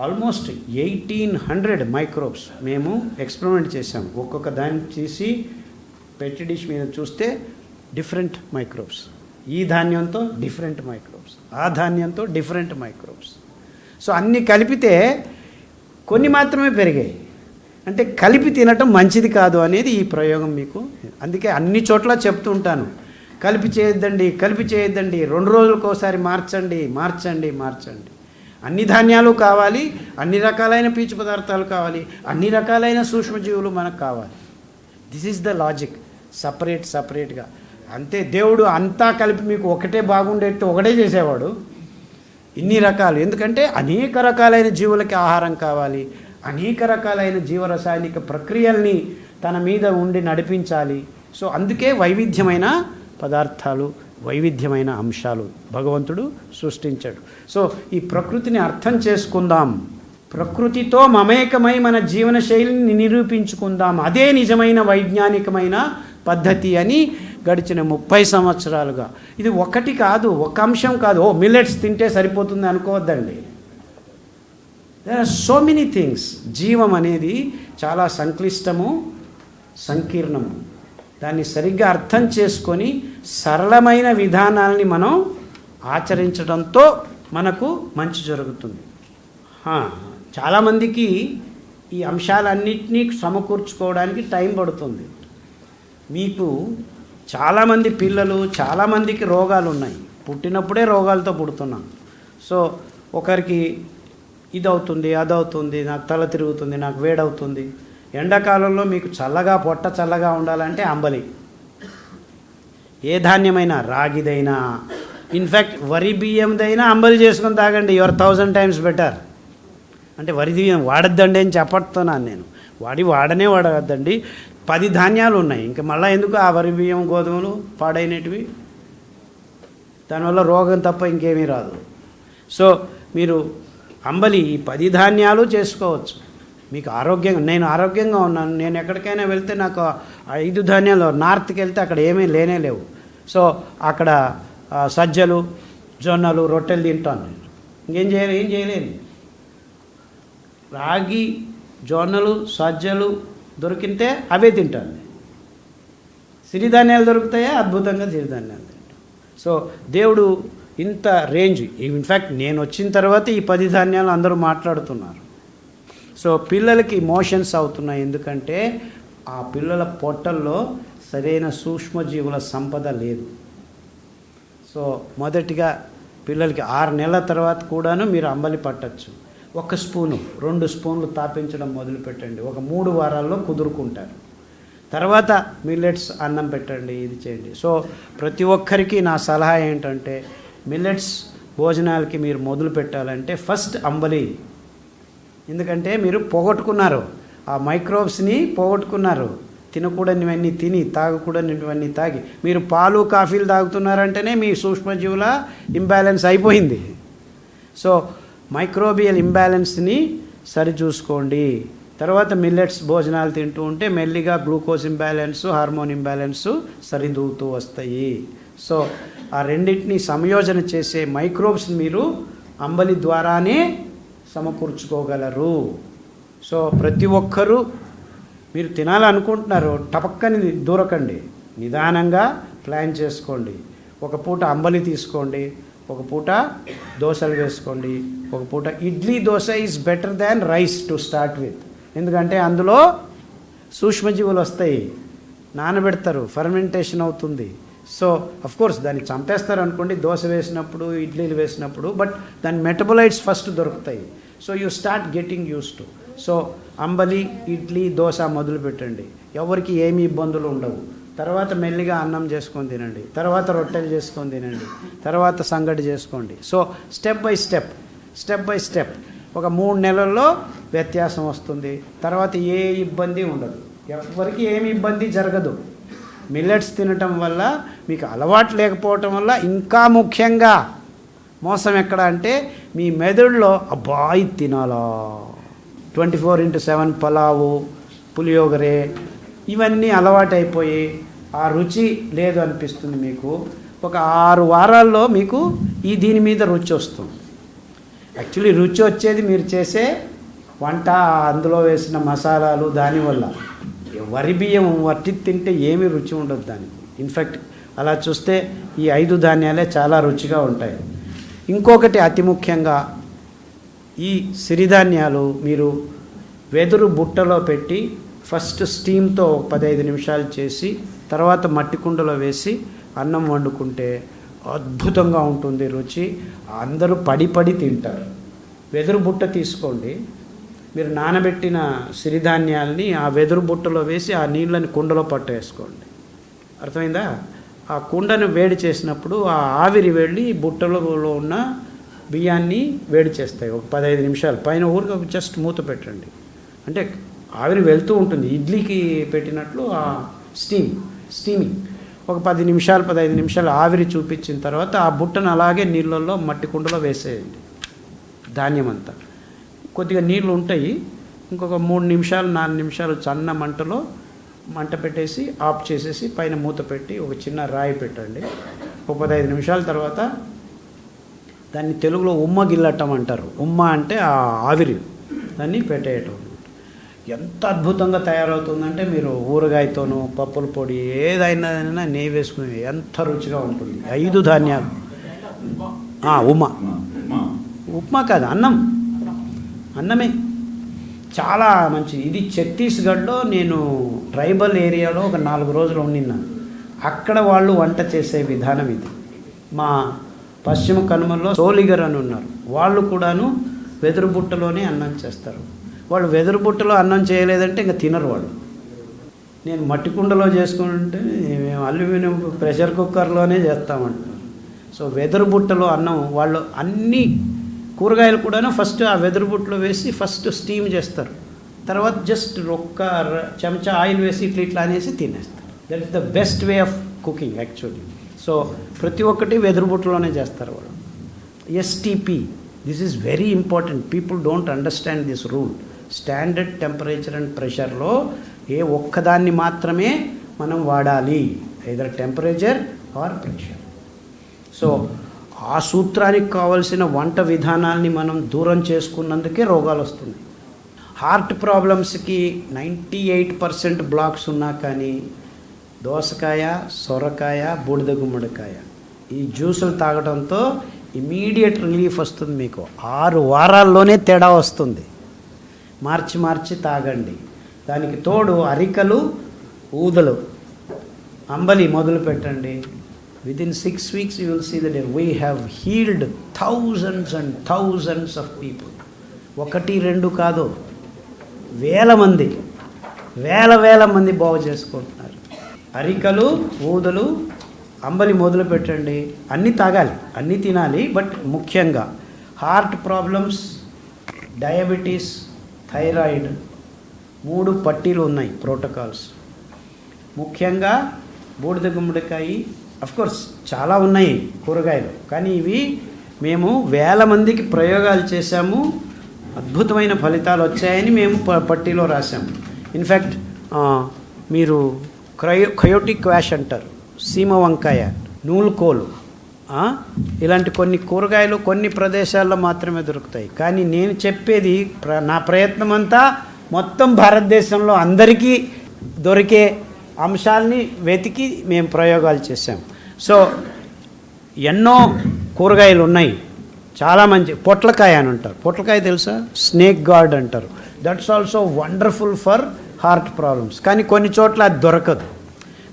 ఆల్మోస్ట్ 1800 మైక్రోబ్స్ మేము ఎక్స్పెరిమెంట్ చేసాం. ఒక్కొక్క దాన్ని తీసి పెట్టి డిష్ మీద చూస్తే డిఫరెంట్ మైక్రోబ్స్. ఈ ధాన్యంతో డిఫరెంట్ మైక్రోబ్స్, ఆ ధాన్యంతో డిఫరెంట్ మైక్రోబ్స్. సో అన్నీ కలిపితే కొన్ని మాత్రమే పెరిగాయి. అంటే కలిపి తినటం మంచిది కాదు అనేది ఈ ప్రయోగం మీకు. అందుకే అన్ని చోట్ల చెప్తూ ఉంటాను, కలిపి చేయొద్దండి, కలిపి చేయొద్దండి, 2 రోజులకోసారి మార్చండి, మార్చండి, మార్చండి. అన్ని ధాన్యాలు కావాలి, అన్ని రకాలైన పీచు పదార్థాలు కావాలి, అన్ని రకాలైన సూక్ష్మజీవులు మనకు కావాలి. This is the logic. సపరేట్గా అంతే. దేవుడు అంతా కలిపి మీకు ఒకటే బాగుండేట్టు ఒకటే చేసేవాడు. ఇన్ని రకాలు, ఎందుకంటే అనేక రకాలైన జీవులకి ఆహారం కావాలి, అనేక రకాలైన జీవరసాయనిక ప్రక్రియల్ని తన మీద ఉండి నడిపించాలి. సో అందుకే వైవిధ్యమైన పదార్థాలు, వైవిధ్యమైన అంశాలు భగవంతుడు సృష్టించాడు. సో ఈ ప్రకృతిని అర్థం చేసుకుందాం, ప్రకృతితో మమేకమై మన జీవన శైలిని నిరూపించుకుందాం. అదే నిజమైన వైజ్ఞానికమైన పద్ధతి అని గడిచిన 30 సంవత్సరాలుగా. ఇది ఒకటి కాదు, ఒక అంశం కాదు. మిల్లెట్స్ తింటే సరిపోతుంది అనుకోవద్దండి. There are so many things. జీవం అనేది చాలా సంక్లిష్టము, సంకీర్ణము. దాన్ని సరిగ్గా అర్థం చేసుకొని సరళమైన విధానాలని మనం ఆచరించడంతో మనకు మంచి జరుగుతుంది. చాలామందికి ఈ అంశాలన్నింటినీ సమకూర్చుకోవడానికి టైం పడుతుంది. మీకు చాలామంది పిల్లలు, చాలామందికి రోగాలు ఉన్నాయి. పుట్టినప్పుడే రోగాలతో పుడుతున్నాం. సో ఒకరికి ఇదవుతుంది, అదవుతుంది, నాకు తల తిరుగుతుంది, నాకు వేడవుతుంది. ఎండాకాలంలో మీకు చల్లగా, పొట్ట చల్లగా ఉండాలంటే అంబలి. ఏ ధాన్యమైనా, రాగిదైనా, ఇన్ఫ్యాక్ట్ వరి బియ్యందైనా అంబలి చేసుకొని తాగండి. Your 1000 times better. అంటే వరి బియ్యం వాడద్దండి అని చెప్పడుతున్నాను నేను. వాడనే వాడవద్దండి. 10 ధాన్యాలు ఉన్నాయి, ఇంకా మళ్ళీ ఎందుకు ఆ వరి బియ్యం, గోధుమలు పాడైనటివి? దానివల్ల రోగం తప్ప ఇంకేమీ రాదు. సో మీరు అంబలి ఈ 10 ధాన్యాలు చేసుకోవచ్చు. మీకు ఆరోగ్యంగా, నేను ఆరోగ్యంగా ఉన్నాను, నేను ఎక్కడికైనా వెళ్తే నాకు 5 ధాన్యాలు, నార్త్కి వెళ్తే అక్కడ ఏమీ లేవు. సో అక్కడ సజ్జలు, జొన్నలు, రొట్టెలు తింటాను నేను. ఏం చేయలేను. రాగి, జొన్నలు, సజ్జలు దొరికితే అవే తింటాను. సిరిధాన్యాలు దొరుకుతాయా? అద్భుతంగా సిరిధాన్యాలు తింటాను. సో దేవుడు ఇంత రేంజ్. ఇన్ఫ్యాక్ట్ నేను వచ్చిన తర్వాత ఈ 10 ధాన్యాలు అందరూ మాట్లాడుతున్నారు. సో పిల్లలకి మోషన్స్ అవుతున్నాయి, ఎందుకంటే ఆ పిల్లల పొట్టల్లో సరైన సూక్ష్మజీవుల సంపద లేదు. సో మొదటిగా పిల్లలకి 6 నెలల తర్వాత కూడాను మీరు అంబలి పట్టచ్చు. 1 స్పూను, 2 స్పూన్లు తాపించడం మొదలుపెట్టండి. ఒక 3 వారాల్లో కుదురుకుంటారు. తర్వాత మిల్లెట్స్ అన్నం పెట్టండి, ఇది చేయండి. సో ప్రతి ఒక్కరికి నా సలహా ఏంటంటే, మిల్లెట్స్ భోజనాలకి మీరు మొదలు పెట్టాలంటే ఫస్ట్ అంబలి. ఎందుకంటే మీరు పోగొట్టుకున్నారు. ఆ మైక్రోబ్స్ని పోగొట్టుకున్నారు. తినకూడనివన్నీ తిని, తాగకూడనివన్నీ తాగి. మీరు పాలు కాఫీలు తాగుతున్నారంటేనే మీ సూక్ష్మజీవుల ఇంబ్యాలెన్స్ అయిపోయింది. సో మైక్రోబియల్ ఇంబ్యాలెన్స్ని సరిచూసుకోండి. తర్వాత మిల్లెట్స్ భోజనాలు తింటూ ఉంటే మెల్లిగా గ్లూకోజ్ ఇంబ్యాలెన్స్, హార్మోన్ ఇంబ్యాలెన్స్ సరిదూతూ వస్తాయి. సో ఆ రెండింటిని సంయోజన చేసే మైక్రోబ్స్ మీరు అంబలి ద్వారానే సమకూర్చుకోగలరు. సో ప్రతి ఒక్కరూ మీరు తినాలనుకుంటున్నారు, టపక్కని దూరకండి, నిదానంగా ప్లాన్ చేసుకోండి. ఒక పూట అంబలి తీసుకోండి, ఒక పూట దోశలు వేసుకోండి. ఒక పూట idli dosa is better than rice to start with. ఎందుకంటే అందులో సూక్ష్మజీవులు వస్తాయి, నానబెడతారు, ఫర్మెంటేషన్ అవుతుంది. సో అఫ్కోర్స్ దాన్ని చంపేస్తారు అనుకోండి దోశ వేసినప్పుడు, ఇడ్లీలు వేసినప్పుడు, బట్ దాని మెటబొలైట్స్ ఫస్ట్ దొరుకుతాయి. So you start getting use to. So అంబలి, ఇడ్లీ, దోశ మొదలు పెట్టండి, ఎవరికి ఏమీ ఇబ్బందులు ఉండవు. తర్వాత మెల్లిగా అన్నం చేసుకొని తినండి, తర్వాత రొట్టెలు చేసుకొని తినండి, తర్వాత సంగటి చేసుకోండి. సో స్టెప్ బై స్టెప్ ఒక 3 నెలల్లో వ్యత్యాసం వస్తుంది. తర్వాత ఏ ఇబ్బంది ఉండదు, ఎవరికి ఏమి ఇబ్బంది జరగదు. మిల్లెట్స్ తినటం వల్ల, మీకు అలవాటు లేకపోవటం వల్ల ఇంకా ముఖ్యంగా మోసం ఎక్కడ అంటే మీ మెదడులో అబ్బాయి తినాలా, 24/7 పలావు, పులియోగరే, ఇవన్నీ అలవాటైపోయి ఆ రుచి లేదు అనిపిస్తుంది మీకు. ఒక 6 వారాల్లో మీకు దీని మీద రుచి వస్తుంది. యాక్చువల్లీ రుచి వచ్చేది మీరు చేసే వంట, అందులో వేసిన మసాలాలు, దానివల్ల. వరి బియ్యం వట్టి తింటే ఏమీ రుచి ఉండదు దానికి. ఇన్ఫ్యాక్ట్ అలా చూస్తే ఈ 5 ధాన్యాలే చాలా రుచిగా ఉంటాయి. ఇంకొకటి అతి ముఖ్యంగా, ఈ సిరిధాన్యాలు మీరు వెదురు బుట్టలో పెట్టి ఫస్ట్ స్టీమ్తో 15 నిమిషాలు చేసి తర్వాత మట్టి కుండలో వేసి అన్నం వండుకుంటే అద్భుతంగా ఉంటుంది రుచి. అందరూ పడి తింటారు. వెదురు బుట్ట తీసుకోండి, మీరు నానబెట్టిన సిరిధాన్యాల్ని ఆ వెదురు బుట్టలో వేసి ఆ నీళ్ళని కుండలో పట్టేసుకోండి. అర్థమైందా? ఆ కుండను వేడి చేసినప్పుడు ఆ ఆవిరి వెళ్ళి బుట్టలో ఉన్న బియ్యాన్ని వేడి చేస్తాయి. ఒక 15 నిమిషాలు పైన ఊరికి జస్ట్ మూత పెట్టండి, అంటే ఆవిరి వెళ్తూ ఉంటుంది, ఇడ్లీకి పెట్టినట్లు ఆ స్టీమింగ్. ఒక 10 నిమిషాలు 15 నిమిషాలు ఆవిరి చూపించిన తర్వాత ఆ బుట్టను అలాగే నీళ్ళల్లో మట్టి కుండలో వేసేయండి. ధాన్యం అంతా కొద్దిగా నీళ్ళు ఉంటాయి, ఇంకొక 3 నిమిషాలు 4 నిమిషాలు సన్న మంట పెట్టేసి ఆఫ్ చేసేసి పైన మూత పెట్టి ఒక చిన్న రాయి పెట్టండి. ఒక 15 నిమిషాల తర్వాత దాన్ని తెలుగులో ఉమ్మ గిల్లటం అంటారు. ఉమ్మ అంటే ఆ ఆవిరి, దాన్ని పెట్టేయటం. ఎంత అద్భుతంగా తయారవుతుందంటే మీరు ఊరగాయతోనూ, పప్పుల పొడి ఏదైనా నెయ్యి వేసుకుని ఎంత రుచిగా ఉంటుంది. 5 ధాన్యాలు. ఉప్మా కాదు, అన్నమే చాలా మంచిది. ఇది ఛత్తీస్గఢ్లో నేను ట్రైబల్ ఏరియాలో ఒక 4 రోజులు ఉండినాను. అక్కడ వాళ్ళు వంట చేసే విధానం ఇది. మా పశ్చిమ కనుమల్లో సోలిగర్ అని ఉన్నారు, వాళ్ళు కూడాను వెదురు బుట్టలోనే అన్నం చేస్తారు. వాళ్ళు వెదురు బుట్టలో అన్నం చేయలేదంటే ఇంకా తినరు వాళ్ళు. నేను మట్టి కుండలో చేసుకుంటే మేము అల్యూమినియం ప్రెషర్ కుక్కర్లోనే చేస్తామంటారు. సో వెదురు బుట్టలో అన్నం, వాళ్ళు అన్ని కూరగాయలు కూడాను ఫస్ట్ ఆ వెదురు బుట్టలో వేసి ఫస్ట్ స్టీమ్ చేస్తారు, తర్వాత జస్ట్ ఒక్క చెంచా ఆయిల్ వేసి ఇట్లా అనేసి తినేస్తారు. That is the best way of cooking actually. So ప్రతి ఒక్కటి వెదురు బుట్టలోనే చేస్తారు వాళ్ళు. STP, this is very important. People don't understand this rule. Standard temperature and ప్రెషర్లో ఏ ఒక్కదాన్ని మాత్రమే మనం వాడాలి, either temperature or pressure. So ఆ సూత్రానికి కావాల్సిన వంట విధానాల్ని మనం దూరం చేసుకున్నందుకే రోగాలు వస్తున్నాయి. హార్ట్ ప్రాబ్లమ్స్కి 98% బ్లాక్స్ ఉన్నా కానీ దోసకాయ, సొరకాయ, బూడిద గుమ్మడికాయ ఈ జ్యూసులు తాగడంతో ఇమీడియట్ రిలీఫ్ వస్తుంది. మీకు 6 వారాల్లోనే తేడా వస్తుంది. మార్చి తాగండి. దానికి తోడు అరికలు, ఊదలు, అంబలి మొదలు పెట్టండి. Within 6 weeks you will see that we have healed thousands and thousands of people. 1-2 కాదు, వేల మంది బాగు చేసుకుంటున్నారు. అరికలు, ఊదలు, అంబలి మొదలు పెట్టండి. అన్నీ తాగాలి, అన్నీ తినాలి, బట్ ముఖ్యంగా హార్ట్ ప్రాబ్లమ్స్, డయాబెటీస్, థైరాయిడ్, 3 పట్టీలు ఉన్నాయి ప్రోటోకాల్స్. ముఖ్యంగా బూడిద గుమ్మడికాయ, కోర్స్ చాలా ఉన్నాయి కూరగాయలు, కానీ ఇవి మేము వేల మందికి ప్రయోగాలు చేశాము, అద్భుతమైన ఫలితాలు వచ్చాయని మేము పట్టీలో రాసాము. ఇన్ఫ్యాక్ట్ మీరు కయోటిక్ క్వాష్ అంటారు, సీమ వంకాయ, నూలుకోలు, ఇలాంటి కొన్ని కూరగాయలు కొన్ని ప్రదేశాల్లో మాత్రమే దొరుకుతాయి. కానీ నేను చెప్పేది నా ప్రయత్నం అంతా మొత్తం భారతదేశంలో అందరికీ దొరికే అంశాలని వెతికి మేము ప్రయోగాలు చేసాం. సో ఎన్నో కూరగాయలు ఉన్నాయి, చాలా మంచి. పొట్లకాయ అని అంటారు, పొట్లకాయ తెలుసా? స్నేక్ గార్డ్ అంటారు. That's also wonderful for heart problems. కానీ కొన్ని చోట్ల అది దొరకదు,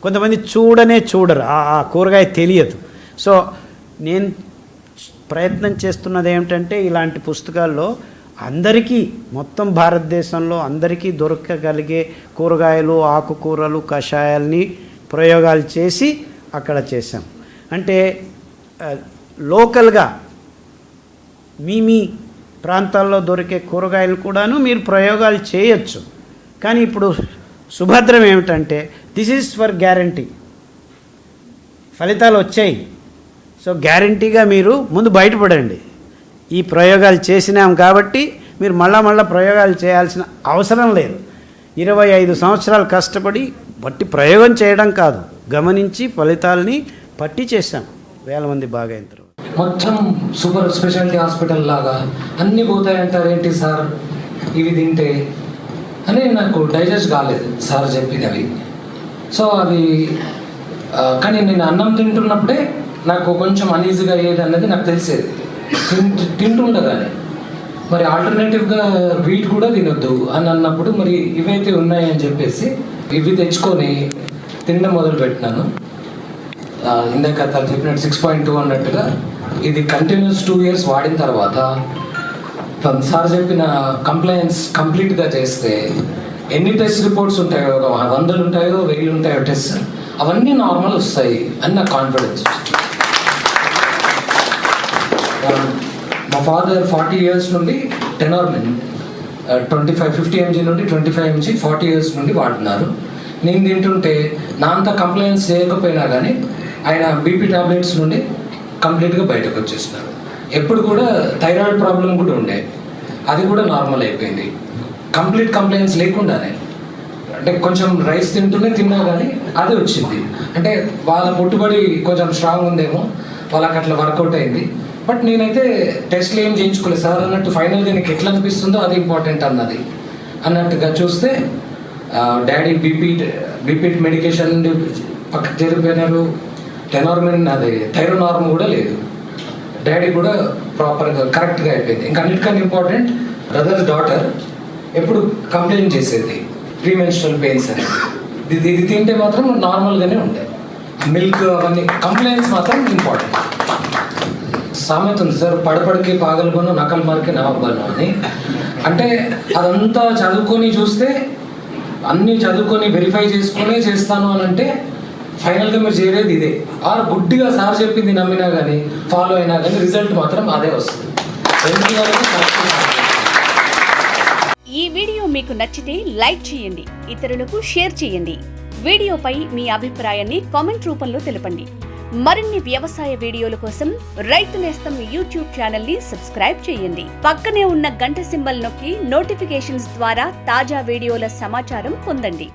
కొంతమంది చూడరు, ఆ కూరగాయ తెలియదు. సో నేను ప్రయత్నం చేస్తున్నది ఏమిటంటే ఇలాంటి పుస్తకాల్లో అందరికీ, మొత్తం భారతదేశంలో అందరికీ దొరకగలిగే కూరగాయలు, ఆకుకూరలు, కషాయాల్ని ప్రయోగాలు చేసి అక్కడ చేశాం. అంటే లోకల్గా మీ ప్రాంతాల్లో దొరికే కూరగాయలు కూడాను మీరు ప్రయోగాలు చేయొచ్చు. కానీ ఇప్పుడు సుభద్రం ఏమిటంటే దిస్ ఈజ్ ఫర్ గ్యారంటీ. ఫలితాలు వచ్చాయి, సో గ్యారంటీగా మీరు ముందు బయటపడండి. ఈ ప్రయోగాలు చేసినాం కాబట్టి మీరు మళ్ళా ప్రయోగాలు చేయాల్సిన అవసరం లేదు. 25 సంవత్సరాలు కష్టపడి బట్టి ప్రయోగం చేయడం కాదు, గమనించి ఫలితాలని పట్టి చేశాం. వేల మంది బాగా అయిన తర్వాత మొత్తం సూపర్ స్పెషాలిటీ హాస్పిటల్ లాగా అన్నీ పోతాయంటారు ఏంటి సార్ ఇవి తింటే అని నాకు డైజెస్ట్ కాలేదు సార్ చెప్పినవి. సో అవి కానీ నేను అన్నం తింటున్నప్పుడే నాకు కొంచెం అనీజీగా అయ్యేది అన్నది నాకు తెలిసేది. తింటుండగానే మరి ఆల్టర్నేటివ్గా వీట్ కూడా తినొద్దు అని అన్నప్పుడు మరి ఇవైతే ఉన్నాయని చెప్పేసి ఇవి తెచ్చుకొని తినడం మొదలు పెట్టినాను. ఇందాక తను చెప్పినట్టు 6.2 అన్నట్టుగా ఇది కంటిన్యూస్ 2 years వాడిన తర్వాత తను సార్ చెప్పిన కంప్లైంట్స్ కంప్లీట్గా చేస్తే ఎన్ని టెస్ట్ రిపోర్ట్స్ ఉంటాయో, 100 ఉంటాయో 1000 ఉంటాయో టెస్ట్, అవన్నీ నార్మల్ వస్తాయి అని నాకు కాన్ఫిడెన్స్. మా ఫాదర్ 40 years నుండి టెనార్మిన్ 50 mg నుండి 25 mg 40 years నుండి వాడుతున్నారు. నేను తింటుంటే నా అంత కంప్లైంట్స్ చేయకపోయినా కానీ ఆయన బీపీ టాబ్లెట్స్ నుండి కంప్లీట్గా బయటకు వచ్చేస్తున్నారు. ఎప్పుడు కూడా థైరాయిడ్ ప్రాబ్లం కూడా ఉండే, అది కూడా నార్మల్ అయిపోయింది. కంప్లీట్ కంప్లైంట్స్ లేకుండానే, అంటే కొంచెం రైస్ తిన్నా కానీ అది వచ్చింది. అంటే వాళ్ళ పుట్టుబడి కొంచెం స్ట్రాంగ్ ఉందేమో, వాళ్ళకి అట్లా వర్కౌట్ అయింది. బట్ నేనైతే టెస్ట్లు ఏం చేయించుకోలేదు సార్ అన్నట్టు. ఫైనల్గా నీకు ఎట్లా అనిపిస్తుందో అది ఇంపార్టెంట్ అన్నట్టుగా చూస్తే డాడీ బీపీ మెడికేషన్ పక్కకు జరిగిపోయినారు. టెనార్మిన్ అది థైరోనార్మ్ కూడా లేదు. డాడీ కూడా ప్రాపర్గా కరెక్ట్గా అయిపోయింది. ఇంకా అన్నిటికన్నా ఇంపార్టెంట్ బ్రదర్ డాటర్ ఎప్పుడు కంప్లైంట్ చేసేది ప్రీమెన్స్ట్రల్ పెయిన్స్ అనేది. ఇది తింటే మాత్రం నార్మల్గానే ఉంటాయి. మిల్క్ అవన్నీ కంప్లైంట్స్ మాత్రం ఇంపార్టెంట్. సామెత ఉంది సార్, పడపడికి పాగలుగొను నకలు మార్కి నవ్వను అని. అంటే అదంతా చదువుకొని చూస్తే, అన్నీ చదువుకొని వెరిఫై చేసుకునే చేస్తాను అని అంటే ఫైనల్గా మీరు చేరేది ఇదే. ఆర్ గుడ్డిగా సార్ చెప్పింది నమ్మినా కానీ ఫాలో అయినా కానీ రిజల్ట్ మాత్రం అదే వస్తుంది. ఈ వీడియో మీకు నచ్చితే లైక్ చేయండి, ఇతరులకు షేర్ చేయండి. వీడియోపై మీ అభిప్రాయాన్ని కామెంట్ రూపంలో తెలపండి. మరిన్ని వ్యవసాయ వీడియోల కోసం రైతు నేస్తం యూట్యూబ్ ఛానల్ ని సబ్స్క్రైబ్ చేయండి. పక్కనే ఉన్న గంట సింబల్ నొక్కి నోటిఫికేషన్స్ ద్వారా తాజా వీడియోల సమాచారం పొందండి.